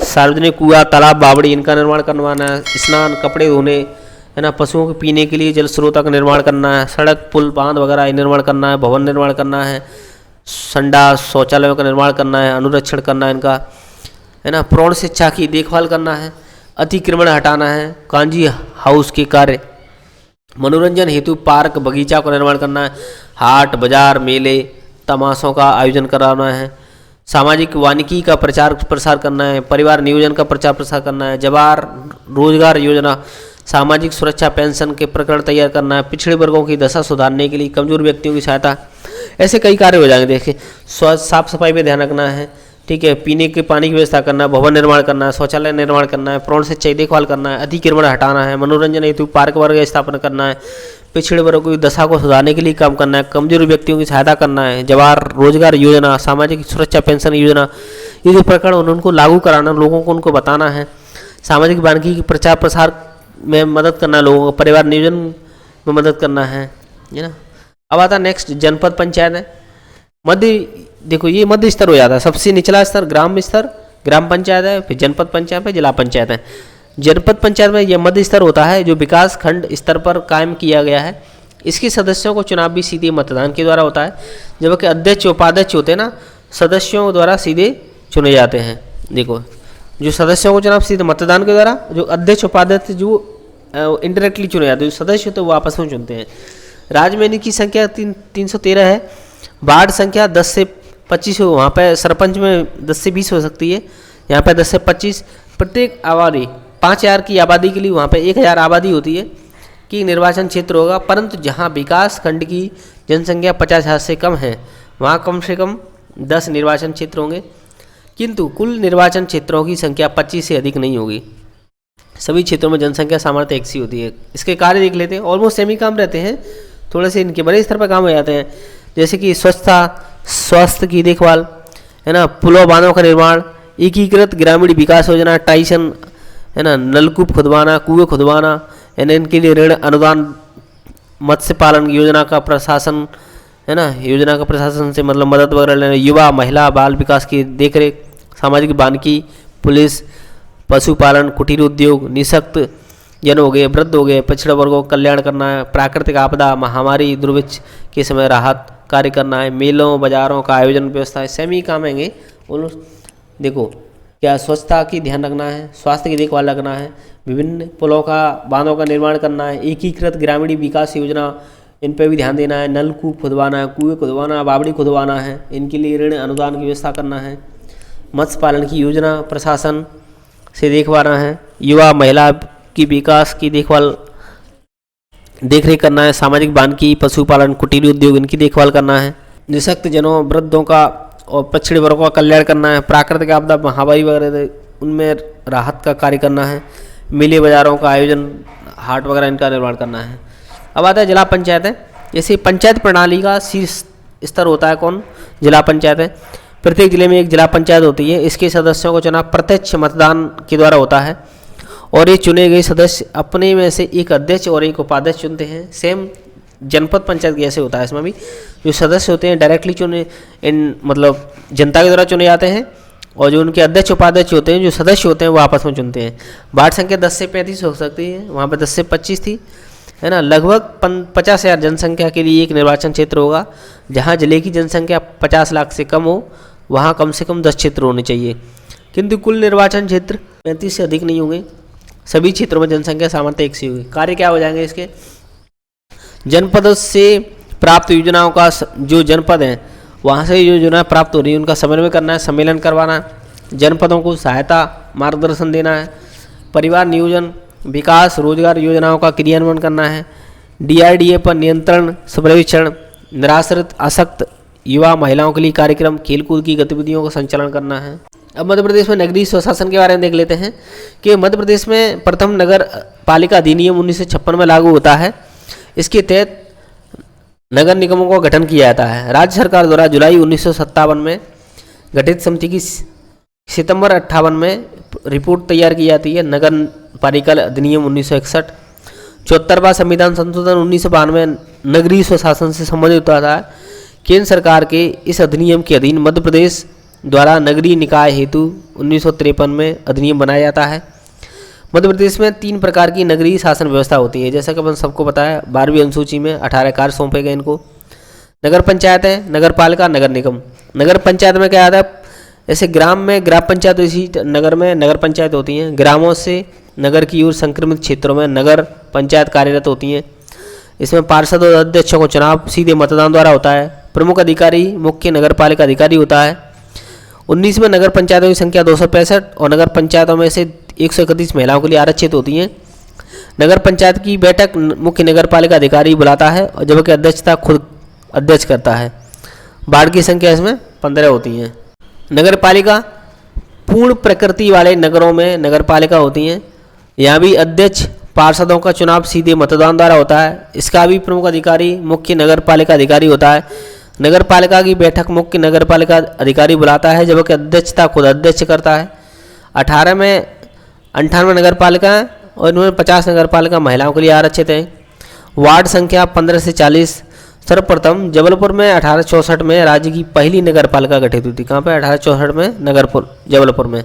सार्वजनिक कुआ तालाब बावड़ी इनका निर्माण करवाना है, स्नान कपड़े धोने है ना, पशुओं के पीने के लिए जल स्रोतों का निर्माण करना है, सड़क पुल बांध वगैरह निर्माण करना है, भवन निर्माण करना है, संडास शौचालयों का निर्माण करना है, अनुरक्षण करना है इनका है ना, प्रौढ़ शिक्षा की देखभाल करना है, अतिक्रमण हटाना है, कांजी हाउस के कार्य, मनोरंजन हेतु पार्क बगीचा का निर्माण करना है, हाट बाजार मेले तमाशों का आयोजन कराना है, सामाजिक वानिकी का प्रचार प्रसार करना है, परिवार नियोजन का प्रचार प्रसार करना है, जवाहर रोजगार योजना, सामाजिक सुरक्षा पेंशन के प्रकरण तैयार करना है, पिछड़े वर्गों की दशा सुधारने के लिए कमजोर व्यक्तियों की सहायता, ऐसे कई कार्य हो जाएंगे। देखिए साफ सफाई पे ध्यान रखना है, ठीक है, पीने के पानी की व्यवस्था करना है, भवन निर्माण करना है, शौचालय निर्माण करना है, प्रौढ़ शिक्षा की देखभाल करना है, अतिक्रमण हटाना है, मनोरंजन हेतु पार्क वर्ग स्थापना करना है, पिछड़े वर्गों की दशा को सुधारने के लिए काम करना है, कमजोर व्यक्तियों की सहायता करना है, जवाहर रोजगार योजना, सामाजिक सुरक्षा पेंशन योजना, ये जो प्रकरण उनको लागू कराना, लोगों को उनको बताना है, सामाजिक वानिकी के प्रचार प्रसार में मदद करना है, लोगों को परिवार नियोजन में मदद करना है ना। अब आता नेक्स्ट जनपद पंचायत है। मध्य देखो ये मध्य स्तर हो जाता है, सबसे निचला स्तर ग्राम स्तर ग्राम पंचायत है, फिर जनपद पंचायत है, जिला पंचायत है। जनपद पंचायत में यह मध्य स्तर होता है जो विकास खंड स्तर पर कायम किया गया है। इसके सदस्यों को चुनाव भी सीधे मतदान के द्वारा होता है, जबकि अध्यक्ष उपाध्यक्ष होते हैं ना, सदस्यों द्वारा सीधे चुने जाते हैं। देखो जो सदस्यों को चुनाव सीधे मतदान के द्वारा, जो अध्यक्ष उपाध्यक्ष जो इनडायरेक्टली चुने जाते हैं, जो सदस्य होते हैं वो आपस में चुनते हैं। राज्य में इनकी संख्या 313 है, वार्ड संख्या 10 से 25 हो, वहाँ पर सरपंच में 10 से 20 हो सकती है, यहाँ पर 10 से 25। प्रत्येक आबादी 5000 की आबादी के लिए वहाँ पे 1000 आबादी होती है कि निर्वाचन क्षेत्र होगा, परंतु जहाँ विकास खंड की जनसंख्या 50,000 से कम है वहाँ कम से कम 10 निर्वाचन क्षेत्र होंगे, किंतु कुल निर्वाचन क्षेत्रों की संख्या 25 से अधिक नहीं होगी। सभी क्षेत्रों में जनसंख्या सामर्थ्य एक सी होती है। इसके कार्य देख लेते हैं, ऑलमोस्ट सेमी काम रहते हैं, थोड़े से इनके बड़े स्तर पर काम हो जाते हैं, जैसे कि स्वच्छता, स्वास्थ्य की देखभाल है ना, पुलों बांधों का निर्माण, एकीकृत ग्रामीण विकास योजना, टाइसन है ना, नलकूप खुदवाना, कुएं खुदवाना, यानी इनके लिए ऋण अनुदान, मत्स्य पालन योजना का प्रशासन है ना, योजना का प्रशासन से मतलब मदद वगैरह लेना, युवा महिला बाल विकास की देखरेख, सामाजिक वानिकी, पुलिस, पशुपालन, कुटीर उद्योग, निःशक्त जन हो गए, वृद्ध हो गए, पिछड़े वर्गों का कल्याण करना है, प्राकृतिक आपदा महामारी दुर्भिक्ष के समय राहत कार्य करना है, मेलों बाजारों का आयोजन व्यवस्था है, सेमी काम आएंगे। देखो क्या स्वच्छता की ध्यान रखना है, स्वास्थ्य की देखभाल रखना है, विभिन्न पुलों का बांधों का निर्माण करना है, एकीकृत ग्रामीण विकास योजना इन पर भी ध्यान देना है, नलकूप खुदवाना है, कुएं खुदवाना, बावड़ी खुदवाना है, इनके लिए ऋण अनुदान की व्यवस्था करना है, मत्स्य पालन की योजना प्रशासन से देखवाना है, युवा महिला की विकास की देखभाल देखरेख करना है, सामाजिक वानिकी, पशुपालन, कुटीर उद्योग इनकी देखभाल करना है, निःशक्त जनों वृद्धों का और पिछड़े वर्गों का कल्याण करना है, प्राकृतिक आपदा महामारी वगैरह उनमें राहत का कार्य करना है, मेले बाजारों का आयोजन, हाट वगैरह इनका निर्माण करना है। अब आता है जिला पंचायत है। जैसे पंचायत प्रणाली का शीर्ष स्तर होता है कौन, जिला पंचायत है। प्रत्येक जिले में एक जिला पंचायत होती है, इसके सदस्यों को चुनाव प्रत्यक्ष मतदान के द्वारा होता है और ये चुने गए सदस्य अपने में से एक अध्यक्ष और एक उपाध्यक्ष चुनते हैं। सेम जनपद पंचायत जैसे होता है, इसमें भी जो सदस्य होते हैं डायरेक्टली चुने मतलब जनता के द्वारा चुने जाते हैं, और जो उनके अध्यक्ष उपाध्यक्ष होते हैं, जो सदस्य होते हैं वो आपस में चुनते हैं। वार्ड संख्या 10 से 35 हो सकती है, वहाँ पर 10 से 25 थी है ना। लगभग 50,000 जनसंख्या के लिए एक निर्वाचन क्षेत्र होगा। जहाँ जिले की जनसंख्या 50 लाख से कम हो वहाँ कम से कम 10 क्षेत्र होने चाहिए, किंतु कुल निर्वाचन क्षेत्र 35 से अधिक नहीं होंगे। सभी क्षेत्रों में जनसंख्या सामान्यतः एक सी होगी। कार्य क्या हो जाएंगे इसके, जनपद से प्राप्त योजनाओं का जो जनपद हैं वहाँ से योजना प्राप्त हो रही है उनका समन्वय करना है, सम्मेलन करवाना है, जनपदों को सहायता मार्गदर्शन देना है, परिवार नियोजन, विकास, रोजगार योजनाओं का क्रियान्वयन करना है, DRDA पर नियंत्रण, पर्यवेक्षण, निराश्रित आसक्त युवा महिलाओं के लिए कार्यक्रम, खेलकूद की गतिविधियों का संचालन करना है। अब मध्य प्रदेश में नगरीय स्वशासन के बारे में देख लेते हैं कि मध्य प्रदेश में प्रथम नगर पालिका अधिनियम 1956 में लागू होता है। इसके तहत नगर निगमों का गठन किया जाता है। राज्य सरकार द्वारा जुलाई 1957 में गठित समिति की सितंबर 58 में रिपोर्ट तैयार की जाती है। नगर पालिका अधिनियम 1961, 74वां संविधान संशोधन 1992 नगरीय स्वशासन से संबंधित होता है केंद्र सरकार के इस अधिनियम के अधीन मध्य प्रदेश द्वारा नगरीय निकाय हेतु 1953 में अधिनियम बनाया जाता है। मध्य प्रदेश में 3 प्रकार की नगरीय शासन व्यवस्था होती है, जैसा कि अपन सबको पता है। 12वीं अनुसूची में 18 कार्य सौंपे गए इनको। नगर पंचायत है, नगर पालिका, नगर निगम। नगर पंचायत में क्या आता है, ऐसे ग्राम में ग्राम पंचायत, इसी नगर में नगर पंचायत होती हैं। ग्रामों से नगर की ओर संक्रमित क्षेत्रों में नगर पंचायत कार्यरत होती हैं। इसमें पार्षद और अध्यक्षों को चुनाव सीधे मतदान द्वारा होता है। प्रमुख अधिकारी मुख्य नगर पालिका अधिकारी होता है। 19 में नगर पंचायतों की संख्या 265 और नगर पंचायतों में से 131 महिलाओं के लिए आरक्षित होती हैं। नगर पंचायत की बैठक मुख्य नगर पालिका अधिकारी बुलाता है और जबकि अध्यक्षता खुद अध्यक्ष करता है। वार्ड की संख्या इसमें 15 होती हैं। नगर पालिका पूर्ण प्रकृति वाले नगरों में नगर पालिका होती हैं। यहाँ भी अध्यक्ष पार्षदों का चुनाव सीधे मतदान द्वारा होता है। इसका भी प्रमुख अधिकारी मुख्य नगर पालिका अधिकारी होता है। नगर पालिका की बैठक मुख्य नगर पालिका अधिकारी बुलाता है, जबकि अध्यक्षता खुद अध्यक्ष करता है। 18 में 98 नगर पालिका है और इनमें 50 नगर पालिका महिलाओं के लिए आरक्षित हैं। वार्ड संख्या 15 से 40। सर्वप्रथम जबलपुर में 1864 में राज्य की पहली नगर पालिका गठित हुई थी। कहाँ पे? 1864 में जबलपुर में।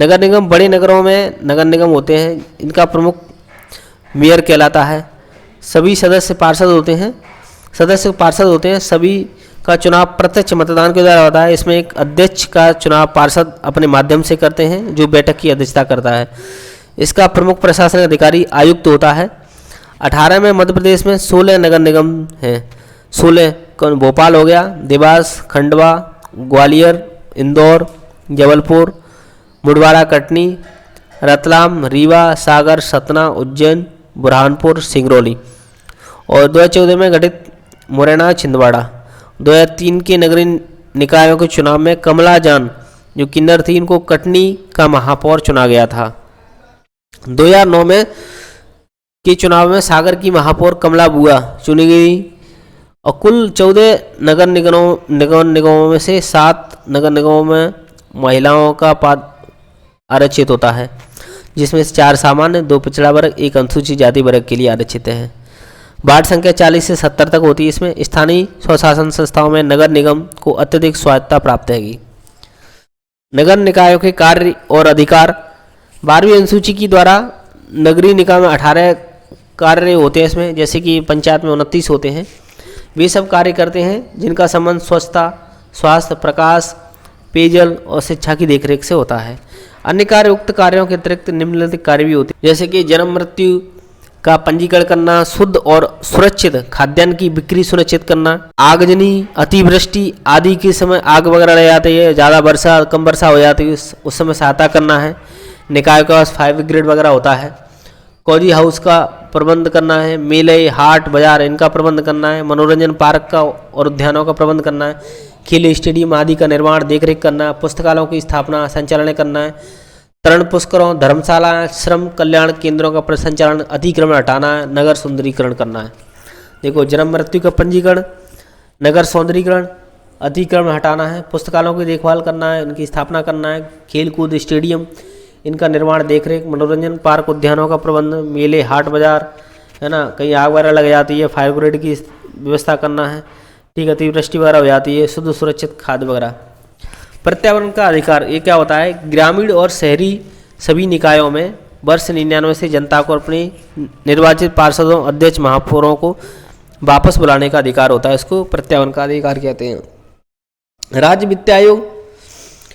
नगर निगम बड़े नगरों में नगर निगम होते हैं। इनका प्रमुख मेयर कहलाता है। सभी सदस्य पार्षद होते हैं। सभी का चुनाव प्रत्यक्ष मतदान के द्वारा होता है। इसमें एक अध्यक्ष का चुनाव पार्षद अपने माध्यम से करते हैं, जो बैठक की अध्यक्षता करता है। इसका प्रमुख प्रशासनिक अधिकारी आयुक्त होता है। 18 में मध्य प्रदेश में 16 नगर निगम हैं। 16 भोपाल हो गया, देवास, खंडवा, ग्वालियर, इंदौर, जबलपुर, मुडवारा, कटनी, रतलाम, रीवा, सागर, सतना, उज्जैन, बुरहानपुर, सिंगरौली। और 2014 में गठित मुरैना, छिंदवाड़ा। 2003 के नगरीय निकायों के चुनाव में कमला जान जो किन्नर थी, इनको कटनी का महापौर चुना गया था। 2009 में के चुनाव में सागर की महापौर कमला बुआ चुनी गई और कुल 14 नगर निगमों में से 7 नगर निगमों में महिलाओं का पद आरक्षित होता है, जिसमें से 4 सामान्य, 2 पिछड़ा वर्ग, 1 अनुसूचित जाति वर्ग के लिए आरक्षित है। वार्ड संख्या 40 से 70 तक होती है। इसमें स्थानीय स्वशासन संस्थाओं में नगर निगम को अत्यधिक स्वायत्तता प्राप्त है। नगर निकायों के कार्य और अधिकार 12वीं अनुसूची की द्वारा नगरीय निकाय में 18 कार्य होते हैं इसमें, जैसे कि पंचायत में 29 होते हैं। वे सब कार्य करते हैं जिनका संबंध स्वच्छता, स्वास्थ्य, प्रकाश, पेयजल और शिक्षा की देखरेख से होता है। अन्य कार्य उक्त कार्यों के अतिरिक्त निम्नलिखित कार्य भी होते हैं, जैसे कि जन्म मृत्यु का पंजीकरण करना, शुद्ध और सुरक्षित खाद्यान्न की बिक्री सुनिश्चित करना, आगजनी, अतिवृष्टि आदि के समय आग वगैरह लग जाती है, ज़्यादा वर्षा कम वर्षा हो जाती है, उस समय सहायता करना है। निकाय के पास फायर ब्रिगेड वगैरह होता है। कॉजी हाउस का प्रबंध करना है। मेले, हाट, बाजार इनका प्रबंध करना है। मनोरंजन पार्क का और उद्यानों का प्रबंध करना है। खेल स्टेडियम आदि का निर्माण देखरेख करना है। पुस्तकालयों की स्थापना संचालन करना है। तरण पुष्करों, धर्मशाला, श्रम कल्याण केंद्रों का संचालन, अतिक्रमण हटाना है। नगर सुंदरीकरण करना है। देखो, जन्म मृत्यु का पंजीकरण, नगर सौंदर्यीकरण, अतिक्रमण हटाना है। पुस्तकालयों की देखभाल करना है, उनकी स्थापना करना है। खेल कूद स्टेडियम इनका निर्माण देखरेख, मनोरंजन पार्क उद्यानों का प्रबंध, मेले, हाट बाजार है ना, कहीं आग वगैरह लग जाती है, फायर ब्रिगेड की व्यवस्था करना है। ठीक है, अतिवृष्टि वगैरह हो जाती है, शुद्ध सुरक्षित खाद्य वगैरह। पर्यावरण का अधिकार ये क्या होता है? ग्रामीण और शहरी सभी निकायों में वर्ष 99 से जनता को अपने निर्वाचित पार्षदों, अध्यक्ष, महापौरों को वापस बुलाने का अधिकार होता है। इसको पर्यावरण का अधिकार कहते हैं। राज्य वित्त आयोग,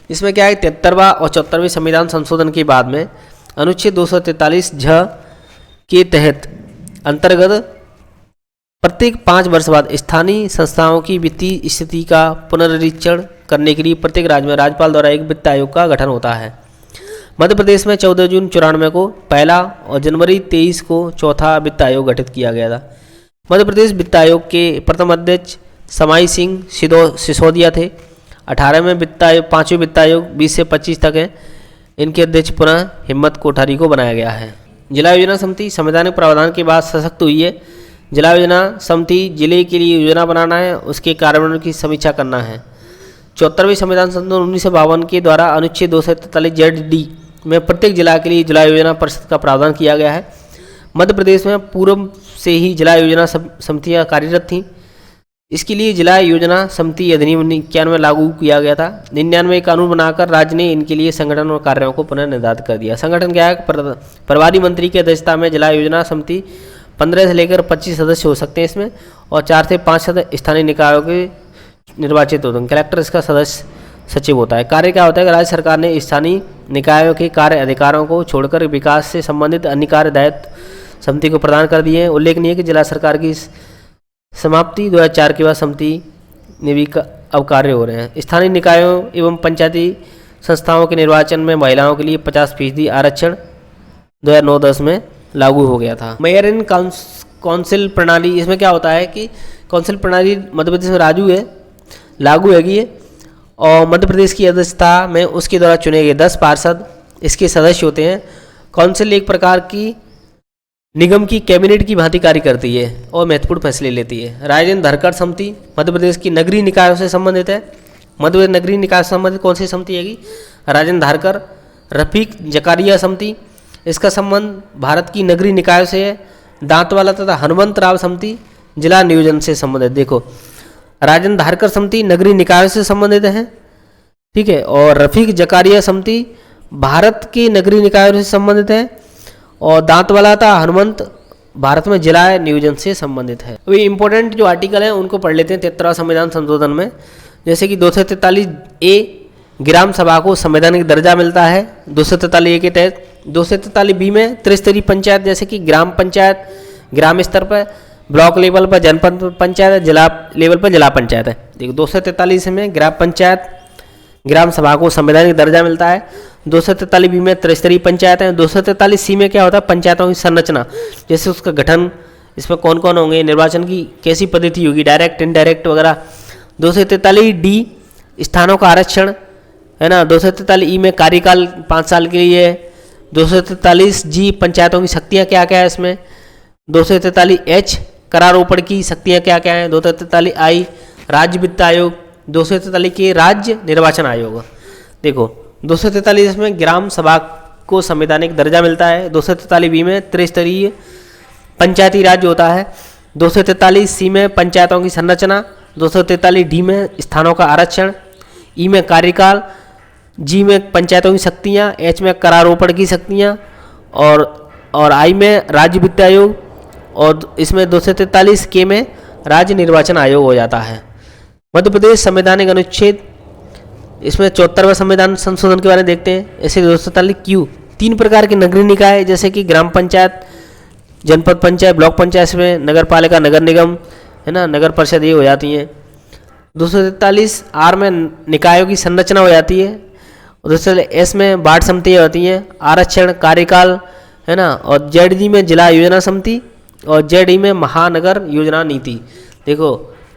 इसमें क्या है, 73वां और 74वें संविधान संशोधन के बाद में अनुच्छेद 243 झ के तहत अंतर्गत प्रत्येक 5 वर्ष बाद स्थानीय संस्थाओं की वित्तीय स्थिति का पुनरीक्षण करने के लिए प्रत्येक राज्य में राज्यपाल द्वारा एक वित्त आयोग का गठन होता है। मध्य प्रदेश में 14 जून 94 को पहला और जनवरी 23 को चौथा वित्त आयोग गठित किया गया था। मध्य प्रदेश वित्त आयोग के प्रथम अध्यक्ष समाई सिंह सिसोदिया थे। 18 में वित्त आयोग, 5वें वित्त आयोग 20 से 25 तक है। इनके अध्यक्ष पुनः हिम्मत कोठारी को बनाया गया है। जिला योजना समिति संवैधानिक प्रावधान के बाद सशक्त हुई है। जिला योजना समिति जिले के लिए योजना बनाना है, उसके कार्यान्वयन की समीक्षा करना है। 74वें संविधान संशोधन 1952 के द्वारा अनुच्छेद 243 ZD में प्रत्येक जिला के लिए जिला योजना परिषद का प्रावधान किया गया है। मध्य प्रदेश में पूर्व से ही जिला योजना समितियाँ कार्यरत थीं। इसके लिए जिला योजना समिति अधिनियम 91 में लागू किया गया था। 99 में कानून बनाकर राज्य ने इनके लिए संगठन और कार्यों को पुनः निर्धारित कर दिया। संगठन क्या है? प्रभारी मंत्री की अध्यक्षता में जिला योजना समिति 15 से लेकर 25 सदस्य हो सकते हैं इसमें, और 4 से 5 सदस्य स्थानीय निकायों के निर्वाचित होते हैं। कलेक्टर इसका सदस्य सचिव होता है। कार्य क्या होता है कि राज्य सरकार ने स्थानीय निकायों के कार्य अधिकारों को छोड़कर विकास से संबंधित अन्य कार्य दायित्व समिति को प्रदान कर दिए हैं। उल्लेखनीय है कि जिला सरकार की समाप्ति 2004 के बाद समिति ने भी अब कार्य हो रहे हैं। स्थानीय निकायों एवं पंचायती संस्थाओं के निर्वाचन में महिलाओं के लिए 50% आरक्षण 2009-10 में लागू हो गया था। मेयर इन काउंसिल प्रणाली, इसमें क्या होता है कि काउंसिल प्रणाली मध्य प्रदेश में लागू हैगी है, और मध्य प्रदेश की अध्यक्षता में उसके द्वारा चुने गए 10 पार्षद इसके सदस्य होते हैं। काउंसिल एक प्रकार की निगम की कैबिनेट की भांति कार्य करती है और महत्वपूर्ण फैसले लेती है। राजेंद्र धरकर समिति मध्य प्रदेश की नगरीय निकायों से संबंधित है। मध्य प्रदेश नगरीय निकाय से संबंधित कौन सी समिति हैगी? राजेंद्र धारकर। रफीक जकारिया समिति, इसका संबंध भारत की नगरीय निकायों से है। दांतवाला तथा हनुमंत राव समिति जिला नियोजन से संबंधित। देखो, राजेंद्र धारकर समिति नगरीय निकायों से संबंधित है, ठीक है, और रफीक जकारिया समिति भारत के नगरीय निकायों से संबंधित है, और दांतवाला था हनुमंत भारत में जिला नियोजन से संबंधित है। अभी इंपॉर्टेंट जो आर्टिकल हैं उनको पढ़ लेते हैं 73वां संविधान संशोधन में। जैसे कि 243A ग्राम सभा को संवैधानिक दर्जा मिलता है 243A के तहत। 243B में त्रिस्तरीय पंचायत, जैसे कि ग्राम पंचायत ग्राम स्तर पर, ब्लॉक लेवल पर जनपद पंचायत, जिला लेवल पर जिला पंचायत है। देखो 243 में ग्राम पंचायत ग्राम सभा को संवैधानिक दर्जा मिलता है। 243B में त्रिस्तरीय पंचायत है। 243C में क्या होता है? पंचायतों की संरचना, जैसे उसका गठन, इसमें कौन कौन होंगे, निर्वाचन की कैसी पद्धति होगी, डायरेक्ट इनडायरेक्ट वगैरह। 243D स्थानों का आरक्षण है ना। 243E में कार्यकाल 5 साल के लिए है। 243G पंचायतों की शक्तियाँ क्या क्या है इसमें। 243H करारोपण की शक्तियाँ क्या क्या हैं। 243I राज्य वित्त आयोग। 243K राज्य निर्वाचन आयोग। देखो 243 में ग्राम सभा को संवैधानिक दर्जा मिलता है। 243B में त्रिस्तरीय पंचायती राज्य होता है। 243C में पंचायतों की संरचना। 243D में स्थानों का आरक्षण। ई में कार्यकाल। जी में पंचायतों की शक्तियाँ। एच में करारोपण की शक्तियाँ, और आई में राज्य वित्त आयोग, और इसमें 243K में राज्य निर्वाचन आयोग हो जाता है। मध्य प्रदेश संवैधानिक अनुच्छेद, इसमें 74वां संविधान संशोधन के बारे में देखते हैं। ऐसे 243Q 3 प्रकार के नगरीय निकाय, जैसे कि ग्राम पंचायत, जनपद पंचायत, ब्लॉक पंचायत में नगर पालिका, नगर निगम है ना, नगर परिषद, ये हो जाती हैं। 243R में निकायों की संरचना हो जाती है। 243S में वार्ड समितियाँ होती हैं, आरक्षण, कार्यकाल है ना, और ZD में जिला योजना समिति, और ZE में महानगर योजना नीति। देखो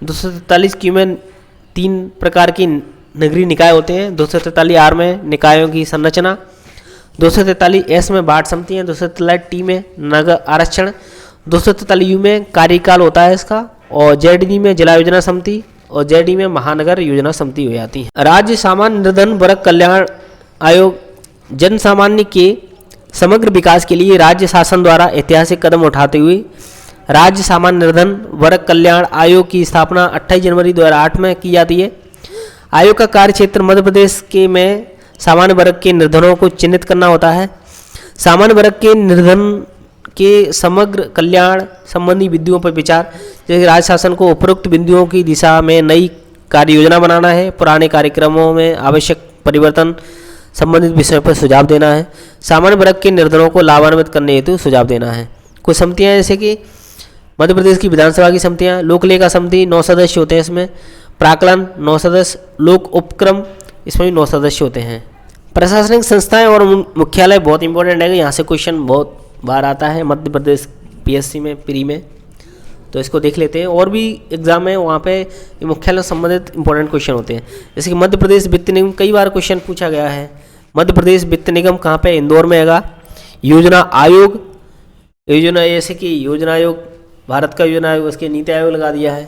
243Q में 3 प्रकार की नगरीय निकाय होते हैं। 243R में निकायों की संरचना, 243S में वार्ड समितियाँ, 243T में नगर आरक्षण, 243U में कार्यकाल होता है इसका, और ZD में जिला योजना समिति, और ZE में महानगर योजना समिति हो जाती है। राज्य सामान्य निर्धन वर्ग कल्याण आयोग जन सामान्य के समग्र विकास के लिए राज्य शासन द्वारा ऐतिहासिक कदम उठाते हुए राज्य सामान्य निर्धन वर्ग कल्याण आयोग की स्थापना 28 जनवरी 2008 में की जाती है। आयोग का कार्य क्षेत्र मध्य प्रदेश के में सामान्य वर्ग के निर्धनों को चिन्हित करना होता है। सामान्य वर्ग के निर्धन के समग्र कल्याण संबंधी बिंदुओं पर विचार, जैसे राज्य शासन को उपरोक्त बिंदुओं की दिशा में नई कार्य योजना बनाना है, पुराने कार्यक्रमों में आवश्यक परिवर्तन संबंधित विषयों पर सुझाव देना है, सामान्य वर्ग के निर्धनों को लाभान्वित करने हेतु सुझाव देना है। कुछ समितियाँ जैसे कि मध्य प्रदेश की विधानसभा की समितियाँ, लोक लेखा समिति 9 सदस्य होते हैं इसमें, प्राक्कलन 9 सदस्य, लोक उपक्रम इसमें भी 9 सदस्य होते हैं। प्रशासनिक संस्थाएं और मुख्यालय बहुत इंपॉर्टेंट है, यहाँ से क्वेश्चन बहुत बार आता है मध्य प्रदेश PSC में प्री में, तो इसको देख लेते हैं। और भी एग्जाम है वहाँ पे मुख्यालय संबंधित इंपॉर्टेंट क्वेश्चन होते हैं, जैसे कि मध्य प्रदेश वित्त निगम, कई बार क्वेश्चन पूछा गया है। मध्य प्रदेश वित्त निगम कहाँ पे? इंदौर में हैगा। योजना आयोग, योजना जैसे कि योजना आयोग भारत का योजना आयोग, उसके नीति आयोग लगा दिया है,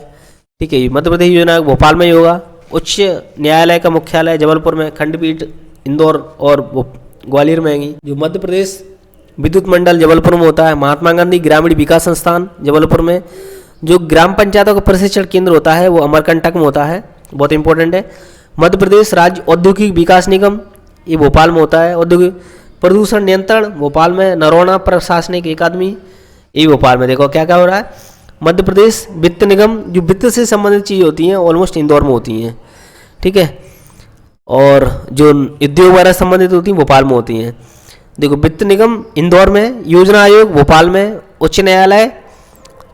ठीक है। मध्य प्रदेश योजना आयोग भोपाल में ही होगा। उच्च न्यायालय का मुख्यालय जबलपुर में, खंडपीठ इंदौर और ग्वालियर में आएंगी। जो मध्य प्रदेश विद्युत मंडल जबलपुर में होता है। महात्मा गांधी ग्रामीण विकास संस्थान जबलपुर में। जो ग्राम पंचायतों का प्रशिक्षण केंद्र होता है वो अमरकंटक में होता है, बहुत इंपॉर्टेंट है। मध्य प्रदेश राज्य औद्योगिक विकास निगम ये भोपाल में होता है। औद्योगिक प्रदूषण नियंत्रण भोपाल में। नरोना प्रशासनिक अकादमी ये भोपाल में। देखो क्या क्या हो रहा है। मध्य प्रदेश वित्त निगम, जो वित्त से संबंधित चीज़ें होती हैं ऑलमोस्ट इंदौर में होती हैं, ठीक है। और जो उद्योग वगैरह संबंधित होती हैं भोपाल में होती हैं। देखो वित्त निगम इंदौर में, योजना आयोग भोपाल में, उच्च न्यायालय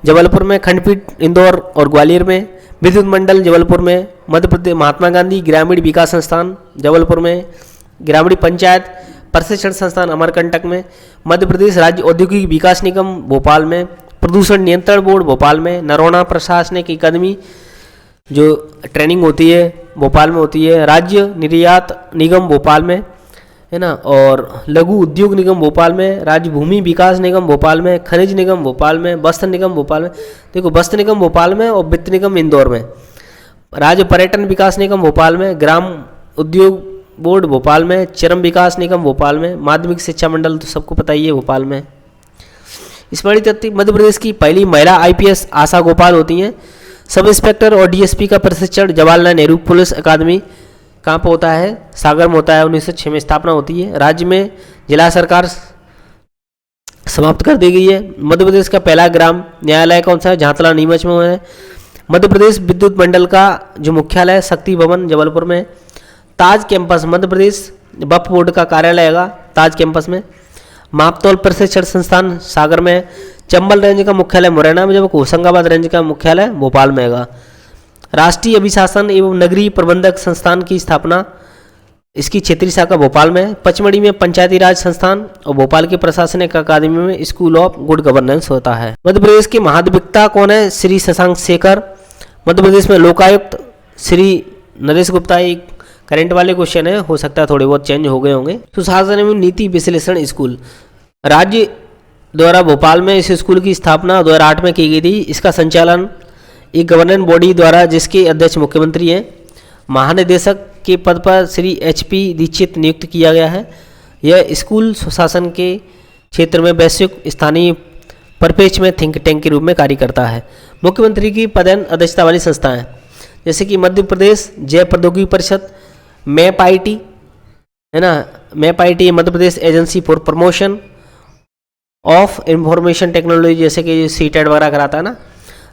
जबलपुर में, खंडपीठ इंदौर और ग्वालियर में, विद्युत मंडल जबलपुर में, मध्य प्रदेश महात्मा गांधी ग्रामीण विकास संस्थान जबलपुर में, ग्रामीण पंचायत प्रशिक्षण संस्थान अमरकंटक में, मध्य प्रदेश राज्य औद्योगिक विकास निगम भोपाल में, प्रदूषण नियंत्रण बोर्ड भोपाल में, नरोना प्रशासनिक अकादमी जो ट्रेनिंग होती है भोपाल में होती है, राज्य निर्यात निगम भोपाल में है ना, और लघु उद्योग निगम भोपाल में, राज्य भूमि विकास निगम भोपाल में, खनिज निगम भोपाल में, वस्त्र निगम भोपाल में। देखो वस्त्र निगम भोपाल में और वित्त निगम इंदौर में, राज्य पर्यटन विकास निगम भोपाल में, ग्राम उद्योग बोर्ड भोपाल में, चरम विकास निगम भोपाल में, माध्यमिक शिक्षा मंडल तो सबको पता ही है भोपाल में। इस बड़ी तथ्य मध्य प्रदेश की पहली महिला IPS आशा गोपाल होती हैं। सब इंस्पेक्टर और DSP का प्रशिक्षण जवाहरलाल नेहरू पुलिस अकादमी कहाँ पर होता है, सागर में होता है। 1906 में स्थापना होती है। राज्य में जिला सरकार समाप्त कर दी गई है। मध्य प्रदेश का पहला ग्राम न्यायालय कौन सा है, झांतला नीमच में है। मध्य प्रदेश विद्युत मंडल का जो मुख्यालय है शक्ति भवन जबलपुर में। ताज कैंपस मध्य प्रदेश वक्फ बोर्ड का कार्यालय है ताज कैंपस में। मापतौल प्रशिक्षण संस्थान सागर में। चंबल रेंज का मुख्यालय मुरैना में, जबकि होशंगाबाद रेंज का मुख्यालय भोपाल में है। राष्ट्रीय अभिशासन एवं नगरीय प्रबंधक संस्थान की स्थापना इसकी क्षेत्रीय शाखा भोपाल में। पचमढ़ी में पंचायती राज संस्थान और भोपाल की प्रशासनिक अकादमी में स्कूल ऑफ गुड गवर्नेंस होता है। मध्य प्रदेश के महाधिवक्ता कौन है, श्री शशांक शेखर। मध्य प्रदेश में लोकायुक्त श्री नरेश गुप्ता। एक करंट वाले क्वेश्चन है, हो सकता है थोड़े बहुत चेंज हो गए होंगे। सुशासन एवं नीति विश्लेषण स्कूल राज्य द्वारा भोपाल में इस स्कूल की स्थापना 2008 में की गई थी। इसका संचालन एक गवर्निंग बॉडी द्वारा, जिसके अध्यक्ष मुख्यमंत्री हैं। महानिदेशक के पद पर श्री HP दीक्षित नियुक्त किया गया है। यह स्कूल सुशासन के क्षेत्र में वैश्विक स्थानीय परिप्रेक्ष्य में थिंक टैंक के रूप में कार्य करता है। मुख्यमंत्री की पदेन अध्यक्षता वाली संस्थाएं जैसे कि मध्य प्रदेश जैव प्रौद्योगिकी परिषद, मैप IT है ना, map IT Madhya Pradesh agency for promotion of information technology, जैसे कि CTET वगैरह कराता है ना।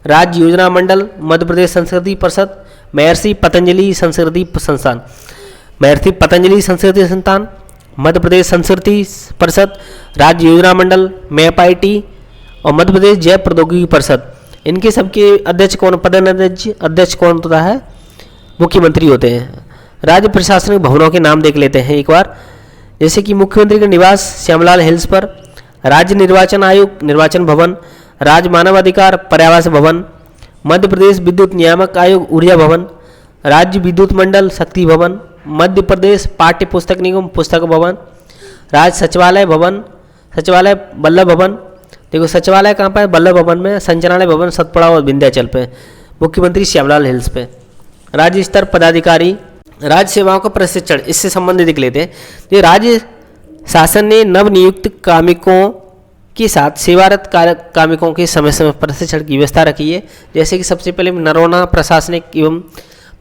राज्य योजना मंडल मध्य प्रदेश संस्कृति परिषद, महर्षि पतंजलि संस्कृति संस्थान, महर्षि पतंजलि संस्कृति संस्थान, मध्य प्रदेश संस्कृति परिषद, राज्य योजना मंडल, मैप IT और मध्य प्रदेश जैव प्रौद्योगिकी परिषद। इनके सबके अध्यक्ष कौन, अध्यक्ष कौन होता है, मुख्यमंत्री होते हैं। राज्य प्रशासनिक भवनों के नाम देख लेते हैं एक बार, जैसे कि मुख्यमंत्री का निवास श्यामलाल हिल्स पर, राज्य निर्वाचन आयोग निर्वाचन भवन, राज्य मानवाधिकार पर्यावास भवन, मध्य प्रदेश विद्युत नियामक आयोग ऊर्जा भवन, राज्य विद्युत मंडल शक्ति भवन, मध्य प्रदेश पाठ्य पुस्तक निगम पुस्तक भवन, राज्य सचिवालय भवन, सचिवालय बल्लभ भवन। देखो सचिवालय कहाँ पर है, बल्लभ भवन में। संचालनालय भवन सतपुड़ा और विंध्याचल पे, मुख्यमंत्री श्यामलाल हिल्स पे। राज्य स्तर पदाधिकारी, राज्य सेवाओं का प्रशिक्षण इससे संबंधित देख लेते हैं। ये राज्य शासन ने नवनियुक्त कार्मिकों के साथ सेवारत कार्मिकों के समय समय प्रशिक्षण की व्यवस्था रखी है। जैसे कि सबसे पहले नरोना प्रशासनिक एवं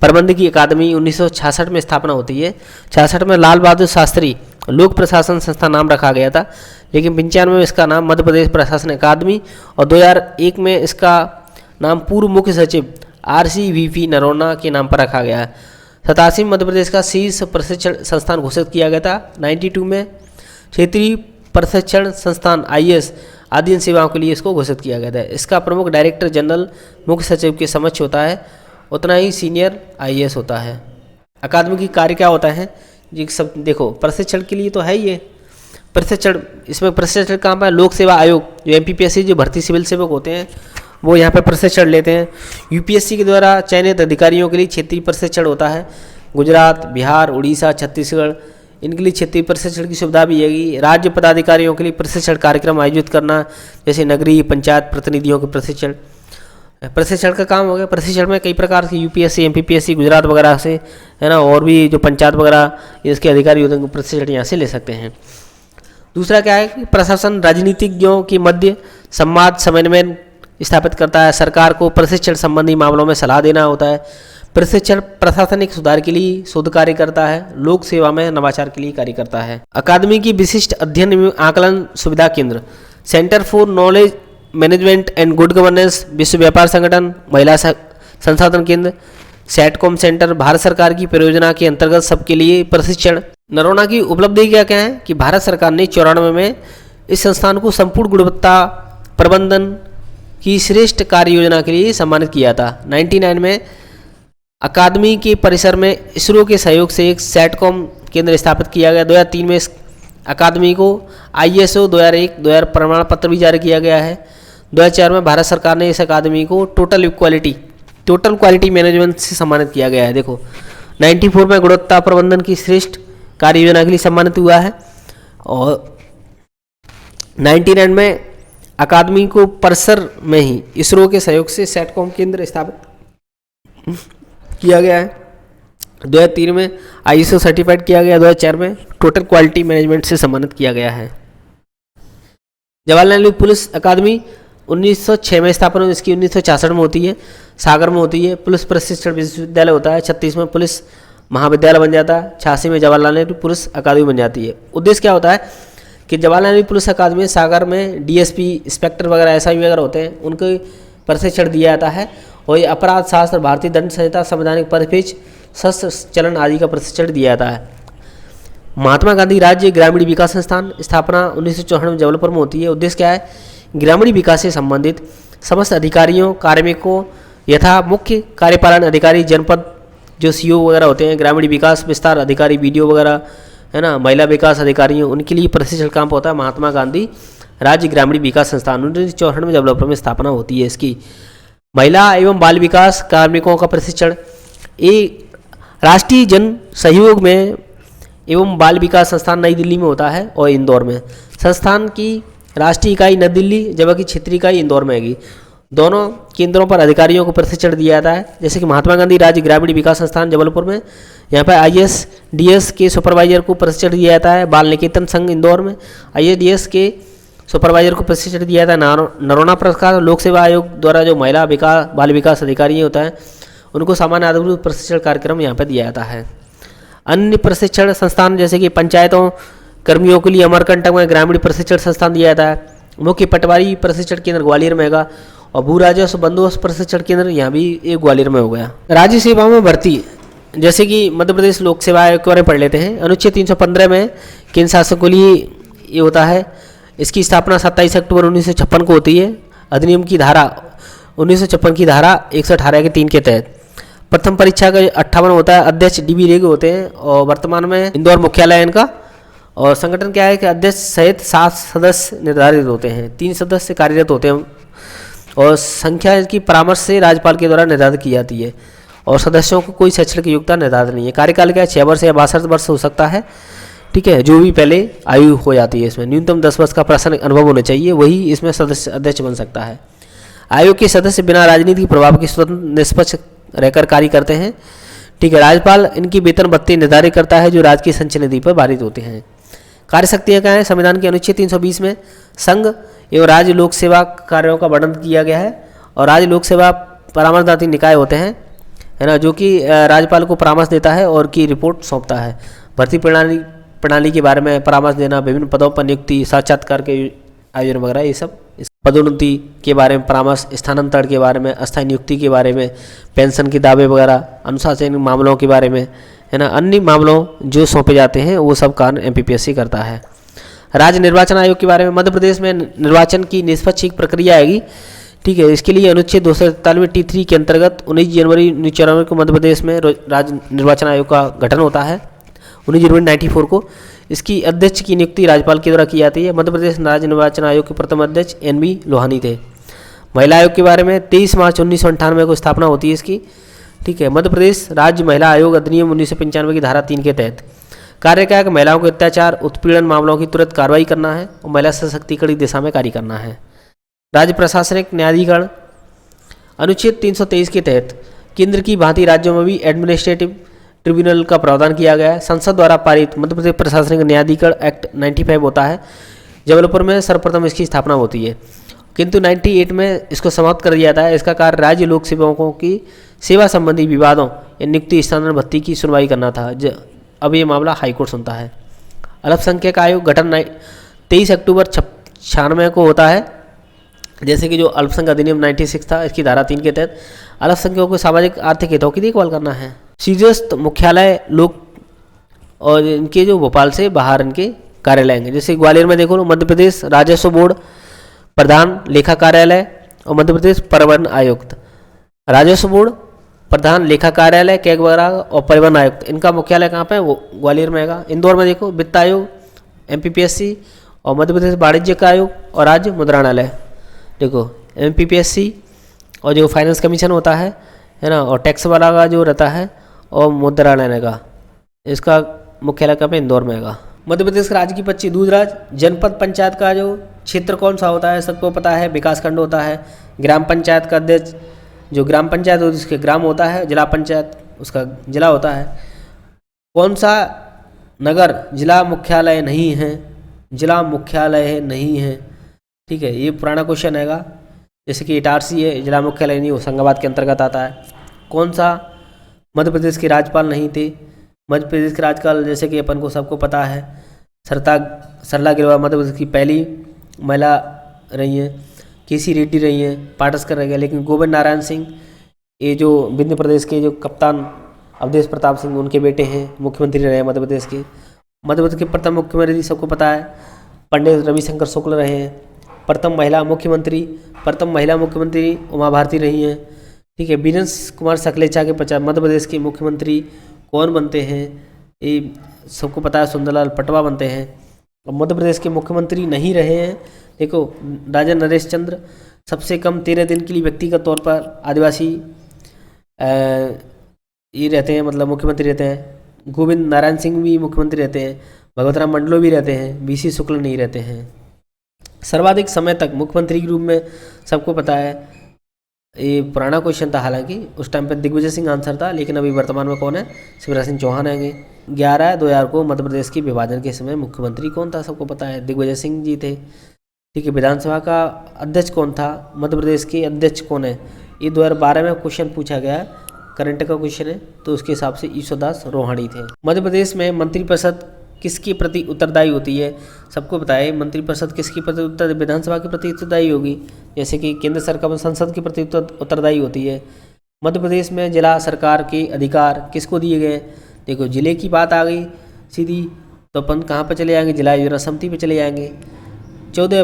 प्रबंधकी अकादमी 1966 में स्थापना होती है। 66 में लाल बहादुर शास्त्री लोक प्रशासन संस्थान नाम रखा गया था, लेकिन 95 में इसका नाम मध्य प्रदेश प्रशासन अकादमी और 2001 में इसका नाम पूर्व मुख्य सचिव RCVP नरोना के नाम पर रखा गया है। 87 मध्य प्रदेश का शीर्ष प्रशिक्षण संस्थान घोषित किया गया था। 92 में क्षेत्रीय प्रशिक्षण संस्थान IAS आदि सेवाओं के लिए इसको घोषित किया गया था। इसका प्रमुख डायरेक्टर जनरल मुख्य सचिव के समक्ष होता है, उतना ही सीनियर IAS होता है। अकादमी की कार्य क्या होता है जी, सब देखो प्रशिक्षण के लिए तो है ये प्रशिक्षण। इसमें प्रशिक्षण कहाँ पर, लोक सेवा आयोग जो MPPSC जो भर्ती सिविल सेवक होते हैं वो यहाँ पर प्रशिक्षण लेते हैं। UPSC के द्वारा चयनित अधिकारियों के लिए क्षेत्रीय प्रशिक्षण होता है। गुजरात, बिहार, उड़ीसा, छत्तीसगढ़ इनके लिए क्षेत्रीय प्रशिक्षण की सुविधा भी है। राज्य पदाधिकारियों के लिए प्रशिक्षण कार्यक्रम आयोजित करना, जैसे नगरीय पंचायत प्रतिनिधियों के प्रशिक्षण का काम हो गया। प्रशिक्षण में कई प्रकार के UPSC MPPSC गुजरात वगैरह से है ना, और भी जो पंचायत वगैरह इसके अधिकारी होते हैं प्रशिक्षण यहाँ से ले सकते हैं। दूसरा क्या है कि प्रशासन राजनीतिज्ञों के मध्य संवाद समन्वय स्थापित करता है। सरकार को प्रशिक्षण संबंधी मामलों में सलाह देना होता है। प्रशिक्षण प्रशासनिक सुधार के लिए शोध कार्य करता है। लोक सेवा में नवाचार के लिए कार्य करता है। अकादमी की विशिष्ट अध्ययन एवं आकलन सुविधा केंद्र, centre for knowledge management and good governance, विश्व व्यापार संगठन, महिला संसाधन केंद्र, सेटकॉम सेंटर, भारत सरकार की परियोजना के अंतर्गत सबके लिए प्रशिक्षण। नरोना की उपलब्धि क्या क्या है कि भारत सरकार ने 94 में इस संस्थान को संपूर्ण गुणवत्ता प्रबंधन की श्रेष्ठ कार्य योजना के लिए सम्मानित किया था। 99 में अकादमी के परिसर में इसरो के सहयोग से एक सेटकॉम केंद्र स्थापित किया गया। 2003 में इस अकादमी को ISO 2001 प्रमाण पत्र भी जारी किया गया है। 2004 में भारत सरकार ने इस अकादमी को टोटल क्वालिटी मैनेजमेंट से सम्मानित किया गया है। देखो 94 में गुणवत्ता प्रबंधन की श्रेष्ठ कार्य योजना के लिए सम्मानित हुआ है और 99 में अकादमी को परिसर में ही इसरो के सहयोग से सेटकॉम केंद्र स्थापित किया गया है। 2003 में ISO सर्टिफाइड किया गया। 2004 में टोटल क्वालिटी मैनेजमेंट से सम्मानित किया गया है। जवाहरलाल नेहरू पुलिस अकादमी 1906 में स्थापना, इसकी 1966 में होती है, सागर में होती है। पुलिस प्रशिक्षण विश्वविद्यालय होता है। 36 में पुलिस महाविद्यालय बन जाता है। 86 में जवाहरलाल नेहरू पुलिस अकादमी बन जाती है। उद्देश्य क्या होता है कि जवाहरलाल नेहरू पुलिस अकादमी सागर में DSP, इंस्पेक्टर वगैरह SI वगैरह होते हैं, उनको प्रशिक्षण दिया जाता है और ये अपराध शास्त्र, भारतीय दंड संहिता, संवैधानिक परिपेक्ष, शस्त्र चलन आदि का प्रशिक्षण दिया जाता है। महात्मा गांधी राज्य ग्रामीण विकास संस्थान स्थापना 1964 में जबलपुर में होती है। उद्देश्य क्या है, ग्रामीण विकास से संबंधित समस्त अधिकारियों, कार्मिकों यथा मुख्य कार्यपालन अधिकारी, जनपद जो CO वगैरह होते हैं, ग्रामीण विकास विस्तार अधिकारी, BDO वगैरह है ना, महिला विकास अधिकारियों, उनके लिए प्रशिक्षण कैंप होता है। महात्मा गांधी राज्य ग्रामीण विकास संस्थान 1964 में जबलपुर में स्थापना होती है इसकी। महिला एवं बाल विकास कार्मिकों का प्रशिक्षण राष्ट्रीय जन सहयोग में एवं बाल विकास संस्थान नई दिल्ली में होता है और इंदौर में। संस्थान की राष्ट्रीय इकाई नई दिल्ली जबकि क्षेत्रीय इकाई इंदौर में हैगी। दोनों केंद्रों पर अधिकारियों को प्रशिक्षण दिया जाता है। जैसे कि महात्मा गांधी राज्य ग्रामीण विकास संस्थान जबलपुर में, यहाँ पर ISDS के सुपरवाइजर को प्रशिक्षण दिया जाता है। बाल निकेतन संघ इंदौर में ISDS के सुपरवाइजर को प्रशिक्षण दिया जाता है। नरोना पुरस्कार लोक सेवा आयोग द्वारा जो महिला विकास बाल विकास अधिकारी होता है उनको सामान्य आधार प्रशिक्षण कार्यक्रम यहाँ पर दिया जाता है। अन्य प्रशिक्षण संस्थान जैसे कि पंचायतों कर्मियों के लिए अमरकंटक में ग्रामीण प्रशिक्षण संस्थान दिया जाता है। मुख्य पटवारी प्रशिक्षण केंद्र ग्वालियर में होगा और भू राजस्व बंदोबस्त प्रशिक्षण केंद्र यहाँ भी एक ग्वालियर में हो गया। राज्य सेवाओं में भर्ती जैसे कि मध्य प्रदेश लोक सेवा आयोग के बारे में पढ़ लेते हैं। अनुच्छेद 315 में केंद्र शासन के लिए ये होता है। इसकी स्थापना 27 अक्टूबर 1956 को होती है। अधिनियम की धारा 1956 की धारा 118 के 3 के तहत प्रथम परीक्षा का 58 होता है। अध्यक्ष DB रेग होते हैं और वर्तमान में इंदौर मुख्यालय है इनका। और संगठन क्या है कि अध्यक्ष सहित 7 सदस्य निर्धारित होते हैं, 3 सदस्य कार्यरत होते हैं और संख्या की परामर्श से राज्यपाल के द्वारा निर्धारित की जाती है और सदस्यों को कोई शैक्षणिक योग्यता निर्धारित नहीं है। कार्यकाल क्या 6 वर्ष या 62 वर्ष हो सकता है, ठीक है, जो भी पहले आयु हो जाती है। इसमें न्यूनतम 10 वर्ष का प्रासंगिक अनुभव होना चाहिए, वही इसमें सदस्य अध्यक्ष बन सकता है। आयोग के सदस्य बिना राजनीतिक प्रभाव के स्वतंत्र निष्पक्ष रहकर कार्य करते हैं, ठीक है। राज्यपाल इनकी वेतन भत्ते निर्धारित करता है जो राज्य की संचय निधि पर पारित होते हैं। कार्य शक्तियाँ क्या है, संविधान के अनुच्छेद 320 में संघ एवं राज्य लोक सेवा कार्यों का वर्णन किया गया है और राज्य लोक सेवा परामर्शदात्री निकाय होते हैं, है ना, जो कि राज्यपाल को परामर्श देता है और की रिपोर्ट सौंपता है। भर्ती प्रणाली के बारे में परामर्श देना, विभिन्न पदों पर नियुक्ति, साक्षात्कार के आयोजन वगैरह, ये सब पदोन्नति के बारे में परामर्श, स्थानांतरण के बारे में, अस्थायी नियुक्ति के बारे में, पेंशन के दावे वगैरह, अनुशासनिक मामलों के बारे में, है ना, अन्य मामलों जो सौंपे जाते हैं वो सब कार्य MPPSC करता है। राज्य निर्वाचन आयोग के बारे में, मध्य प्रदेश में निर्वाचन की निष्पक्ष प्रक्रिया आएगी, ठीक है। इसके लिए अनुच्छेद 243 T3 के अंतर्गत 19 जनवरी 1994 को मध्य प्रदेश में राज्य निर्वाचन आयोग का गठन होता है। 19 जनवरी 1994 को इसकी अध्यक्ष की नियुक्ति राज्यपाल के द्वारा की जाती है। मध्य प्रदेश राज्य निर्वाचन आयोग के प्रथम अध्यक्ष NB लोहानी थे। महिला आयोग के बारे में 23 मार्च 1998 को स्थापना होती है इसकी, ठीक है। मध्य प्रदेश राज्य महिला आयोग अधिनियम 1995 की धारा 3 के तहत कार्य क्या है कि महिलाओं के अत्याचार उत्पीड़न मामलों की तुरंत कार्रवाई करना है और महिला सशक्तिकरण की दिशा में कार्य करना है। राज्य प्रशासनिक न्यायाधिकरण अनुच्छेद 323 के तहत केंद्र की भांति राज्यों में भी एडमिनिस्ट्रेटिव ट्रिब्यूनल का प्रावधान किया गया है। संसद द्वारा पारित मध्य प्रदेश प्रशासनिक न्यायाधिकरण एक्ट 95 होता है। जबलपुर में सर्वप्रथम इसकी स्थापना होती है किंतु 98 में इसको समाप्त कर दिया था। इसका कार्य राज्य लोक सेवकों की सेवा संबंधी विवादों या नियुक्ति स्थानांतरण भत्ती की सुनवाई करना था। अब ये मामला हाईकोर्ट सुनता है। अल्पसंख्यक आयोग गठन 23 अक्टूबर 96 को होता है। जैसे कि जो अल्पसंख्यक अधिनियम 96 था, इसकी धारा 3 के तहत अल्पसंख्यकों को सामाजिक आर्थिक हितों की देखभाल करना है। शीर्षस्थ मुख्यालय लोक और इनके जो भोपाल से बाहर इनके कार्यालय हैं, जैसे ग्वालियर में देखो मध्य प्रदेश राजस्व बोर्ड प्रधान लेखा कार्यालय और मध्य प्रदेश परिवहन आयुक्त। राजस्व बोर्ड प्रधान लेखा कार्यालय कैग विभाग और परिवहन आयुक्त, इनका मुख्यालय कहाँ पे है? वो ग्वालियर में है। इंदौर में देखो वित्त आयोग MPPSC और मध्य प्रदेश वाणिज्य आयोग और राज्य मुद्रणालय। देखो MPPSC और जो फाइनेंस कमीशन होता है ना, और टैक्स वाला का जो रहता है और मुद्रणालय का, इसका मुख्यालय कहाँ पे? इंदौर में है। मध्य प्रदेश राज्य की 25 दूरदराज जनपद पंचायत का जो क्षेत्र कौन सा होता है सबको पता है, विकास खंड होता है। ग्राम पंचायत का अध्यक्ष जो ग्राम पंचायत होती है उसके ग्राम होता है, जिला पंचायत उसका जिला होता है। कौन सा नगर जिला मुख्यालय नहीं है? जिला मुख्यालय नहीं है, ठीक है, ये पुराना क्वेश्चन हैगा। जैसे कि इटारसी है, जिला मुख्यालय नहीं, होशंगाबाद के अंतर्गत आता है। कौन सा मध्य प्रदेश के राज्यपाल नहीं थे? मध्य प्रदेश के राज्यपाल जैसे कि अपन को सबको पता है सरला गिरवाल मध्य प्रदेश की पहली महिला रही हैं। केसी रेड्डी रही हैं, पाटस्कर रह गया। लेकिन गोविंद नारायण सिंह ये जो विंध्य प्रदेश के जो कप्तान अवधेश प्रताप सिंह उनके बेटे हैं, मुख्यमंत्री रहे हैं मध्य प्रदेश के। मध्य प्रदेश के प्रथम मुख्यमंत्री सबको पता है पंडित रविशंकर शुक्ल रहे हैं। प्रथम महिला मुख्यमंत्री उमा भारती रही हैं, ठीक है। वीरेंद्र कुमार सकलेचा के पश्चात मध्य प्रदेश के मुख्यमंत्री कौन बनते हैं? ये सबको पता है सुंदरलाल पटवा बनते हैं। अब मध्य प्रदेश के मुख्यमंत्री नहीं रहे हैं, देखो राजा नरेश चंद्र सबसे कम 13 दिन के लिए व्यक्तिगत तौर पर आदिवासी ये रहते हैं, मतलब मुख्यमंत्री रहते हैं। गोविंद नारायण सिंह भी मुख्यमंत्री रहते हैं, भगवतराम मंडलो भी रहते हैं, BC शुक्ल नहीं रहते हैं। सर्वाधिक समय तक मुख्यमंत्री के रूप में सबको पता है, ये पुराना क्वेश्चन था, हालांकि उस टाइम पर दिग्विजय सिंह आंसर था, लेकिन अभी वर्तमान में कौन है? शिवराज सिंह चौहान आएंगे। 11/2000 को मध्य प्रदेश के विभाजन के समय मुख्यमंत्री कौन था? सबको पता है दिग्विजय सिंह जी थे, ठीक है। विधानसभा का अध्यक्ष कौन था? मध्य प्रदेश के अध्यक्ष कौन है? ये 2012 में क्वेश्चन पूछा गया है, करंट का क्वेश्चन है, तो उसके हिसाब से ईश्वरदास रोहाणी थे। मध्य प्रदेश में मंत्रिपरिषद किसके प्रति उत्तरदायी होती है? सबको बताए मंत्रिपरिषद किसके प्रति विधानसभा के प्रति उत्तरदायी होगी, जैसे कि केंद्र सरकार संसद के प्रति उत्तरदायी होती है। मध्य प्रदेश में जिला सरकार के अधिकार किसको दिए गए? देखो जिले की बात आ गई सीधी, तो अपन कहाँ पर चले जाएंगे? जिला योजना समिति पर चले जाएंगे। 14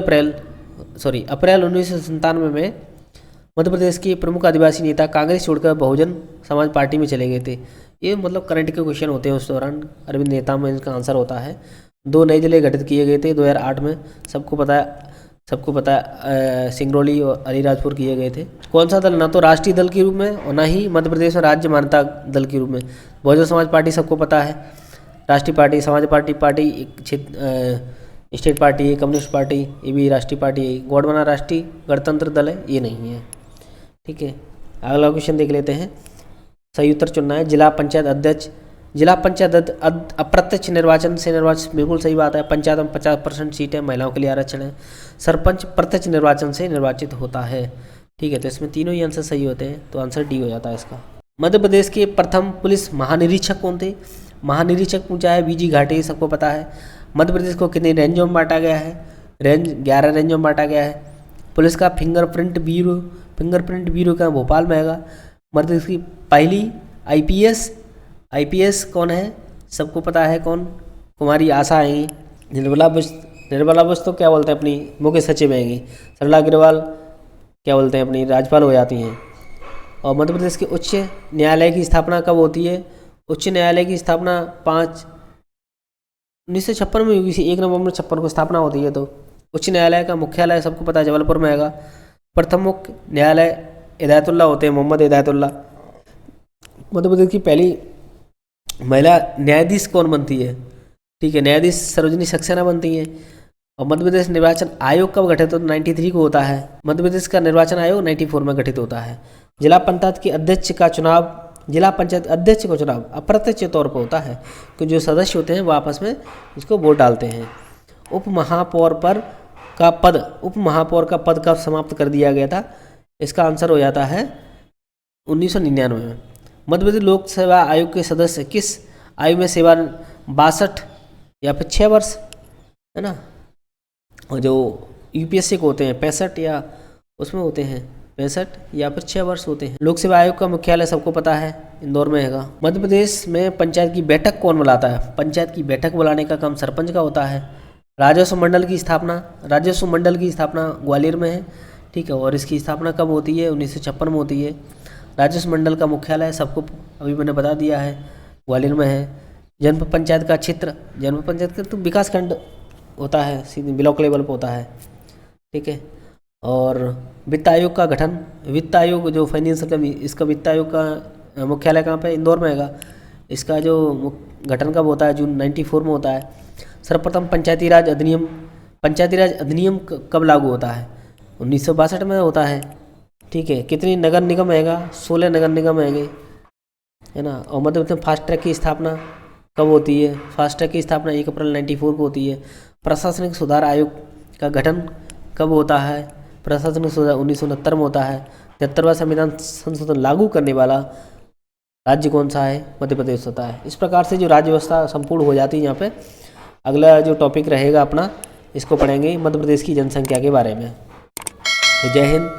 अप्रैल 1997 में मध्य प्रदेश के प्रमुख आदिवासी नेता कांग्रेस छोड़कर बहुजन समाज पार्टी में चले गए थे। ये मतलब करंट के क्वेश्चन होते हैं उस दौरान, अरविंद नेता में इसका आंसर होता है। 2 नए जिले गठित किए गए थे 2008 में, सबको पता है सिंगरौली और अलीराजपुर किए गए थे। कौन सा दल? ना तो राष्ट्रीय दल के रूप में और ना ही मध्य प्रदेश में राज्य मान्यता दल के रूप में। बहुजन समाज पार्टी सबको पता है, राष्ट्रीय पार्टी, समाज पार्टी स्टेट पार्टी है, कम्युनिस्ट पार्टी ये भी राष्ट्रीय पार्टी है। गौड़ बना राष्ट्रीय गणतंत्र दल है, ये नहीं है, ठीक है। अगला क्वेश्चन देख लेते हैं, सही उत्तर चुनना है। जिला पंचायत अध्यक्ष अप्रत्यक्ष निर्वाचन से निर्वाचित, बिल्कुल सही बात है। पंचायत में 50% सीटें महिलाओं के लिए आरक्षण है। सरपंच प्रत्यक्ष निर्वाचन से निर्वाचित होता है, ठीक है। तो इसमें तीनों ही आंसर सही होते हैं, तो आंसर डी हो जाता है इसका। मध्य प्रदेश के प्रथम पुलिस महानिरीक्षक कौन थे? महानिरीक्षक पूछा है BG घाटी, सबको पता है। मध्य प्रदेश को कितनी रेंजों में बांटा गया है? 11 रेंजों में बांटा गया है। पुलिस का फिंगरप्रिंट ब्यूरो का भोपाल में है। मध्य प्रदेश की पहली IPS कौन है? सबको पता है कौन? कुमारी आशा आएंगी। निर्मला बुश तो क्या बोलते हैं अपनी मुख्य सचिव आएंगी। सरला गिरवाल क्या बोलते हैं अपनी राज्यपाल हो जाती हैं। और मध्य प्रदेश के उच्च न्यायालय की स्थापना कब होती है? उच्च न्यायालय की स्थापना 1956 में हुई थी, 1 नवंबर 56 को स्थापना होती है। तो उच्च न्यायालय का मुख्यालय सबको पता है जबलपुर में है। प्रथम मुख्य न्यायालय हिदायतुल्ला होते हैं, मोहम्मद हिदायतुल्ला। मध्य प्रदेश की पहली महिला न्यायाधीश कौन बनती है? ठीक है, न्यायाधीश सरोजिनी सक्सेना बनती है। और मध्य प्रदेश निर्वाचन आयोग कब गठित होता है? 93 को होता है। मध्य प्रदेश का निर्वाचन आयोग 94 में गठित होता है। जिला पंचायत के अध्यक्ष का चुनाव अप्रत्यक्ष तौर पर होता है, क्योंकि जो सदस्य होते हैं वो आपस में इसको वोट डालते हैं। उप महापौर पर का पद, उप महापौर का पद कब समाप्त कर दिया गया था? इसका आंसर हो जाता है 1999 में। मध्य प्रदेश लोक सेवा आयोग के सदस्य किस आयु में सेवा, 62 या फिर 6 वर्ष, है ना। और जो यूपीएससी को होते हैं 65 या उसमें होते हैं 65 या फिर 6 वर्ष होते हैं। लोक सेवा आयोग का मुख्यालय सबको पता है इंदौर में हैगा। मध्य प्रदेश में पंचायत की बैठक कौन बुलाता है? पंचायत की बैठक बुलाने का काम सरपंच का होता है। राजस्व मंडल की स्थापना ग्वालियर में है, ठीक है। और इसकी स्थापना कब होती है? 1956 में होती है। राजस्व मंडल का मुख्यालय सबको अभी मैंने बता दिया है, ग्वालियर में है। जनपद पंचायत का क्षेत्र, जनपद पंचायत का तो विकास खंड होता है, सीधे ब्लॉक लेवल पर होता है, ठीक है। और वित्त आयोग का गठन, वित्त आयोग जो फाइनेंशियल, इसका वित्त आयोग का मुख्यालय कहाँ पे? इंदौर में हैगा। इसका जो गठन कब होता है? जून 94 में होता है। सर्वप्रथम पंचायती राज अधिनियम कब लागू होता है? 1962 में होता है, ठीक है। कितनी नगर निगम हैगा? 16 नगर निगम हैगे, है ना। और मध्य प्रदेश में फास्ट ट्रैक की स्थापना कब होती है? फास्ट ट्रैक की स्थापना 1 अप्रैल 94 को होती है। प्रशासनिक सुधार आयोग का गठन कब होता है? प्रशासनिक सुधार 1969 में होता है। 73वां संविधान संशोधन लागू करने वाला राज्य कौन सा है? मध्य प्रदेश होता है। इस प्रकार से जो राज्य व्यवस्था संपूर्ण हो जाती है यहाँ पे। अगला जो टॉपिक रहेगा अपना, इसको पढ़ेंगे मध्य प्रदेश की जनसंख्या के बारे में। तो जय हिंद,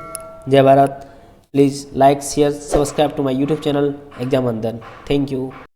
जय Bharat. Please like, share, subscribe to my YouTube channel exam अंदर। Thank you.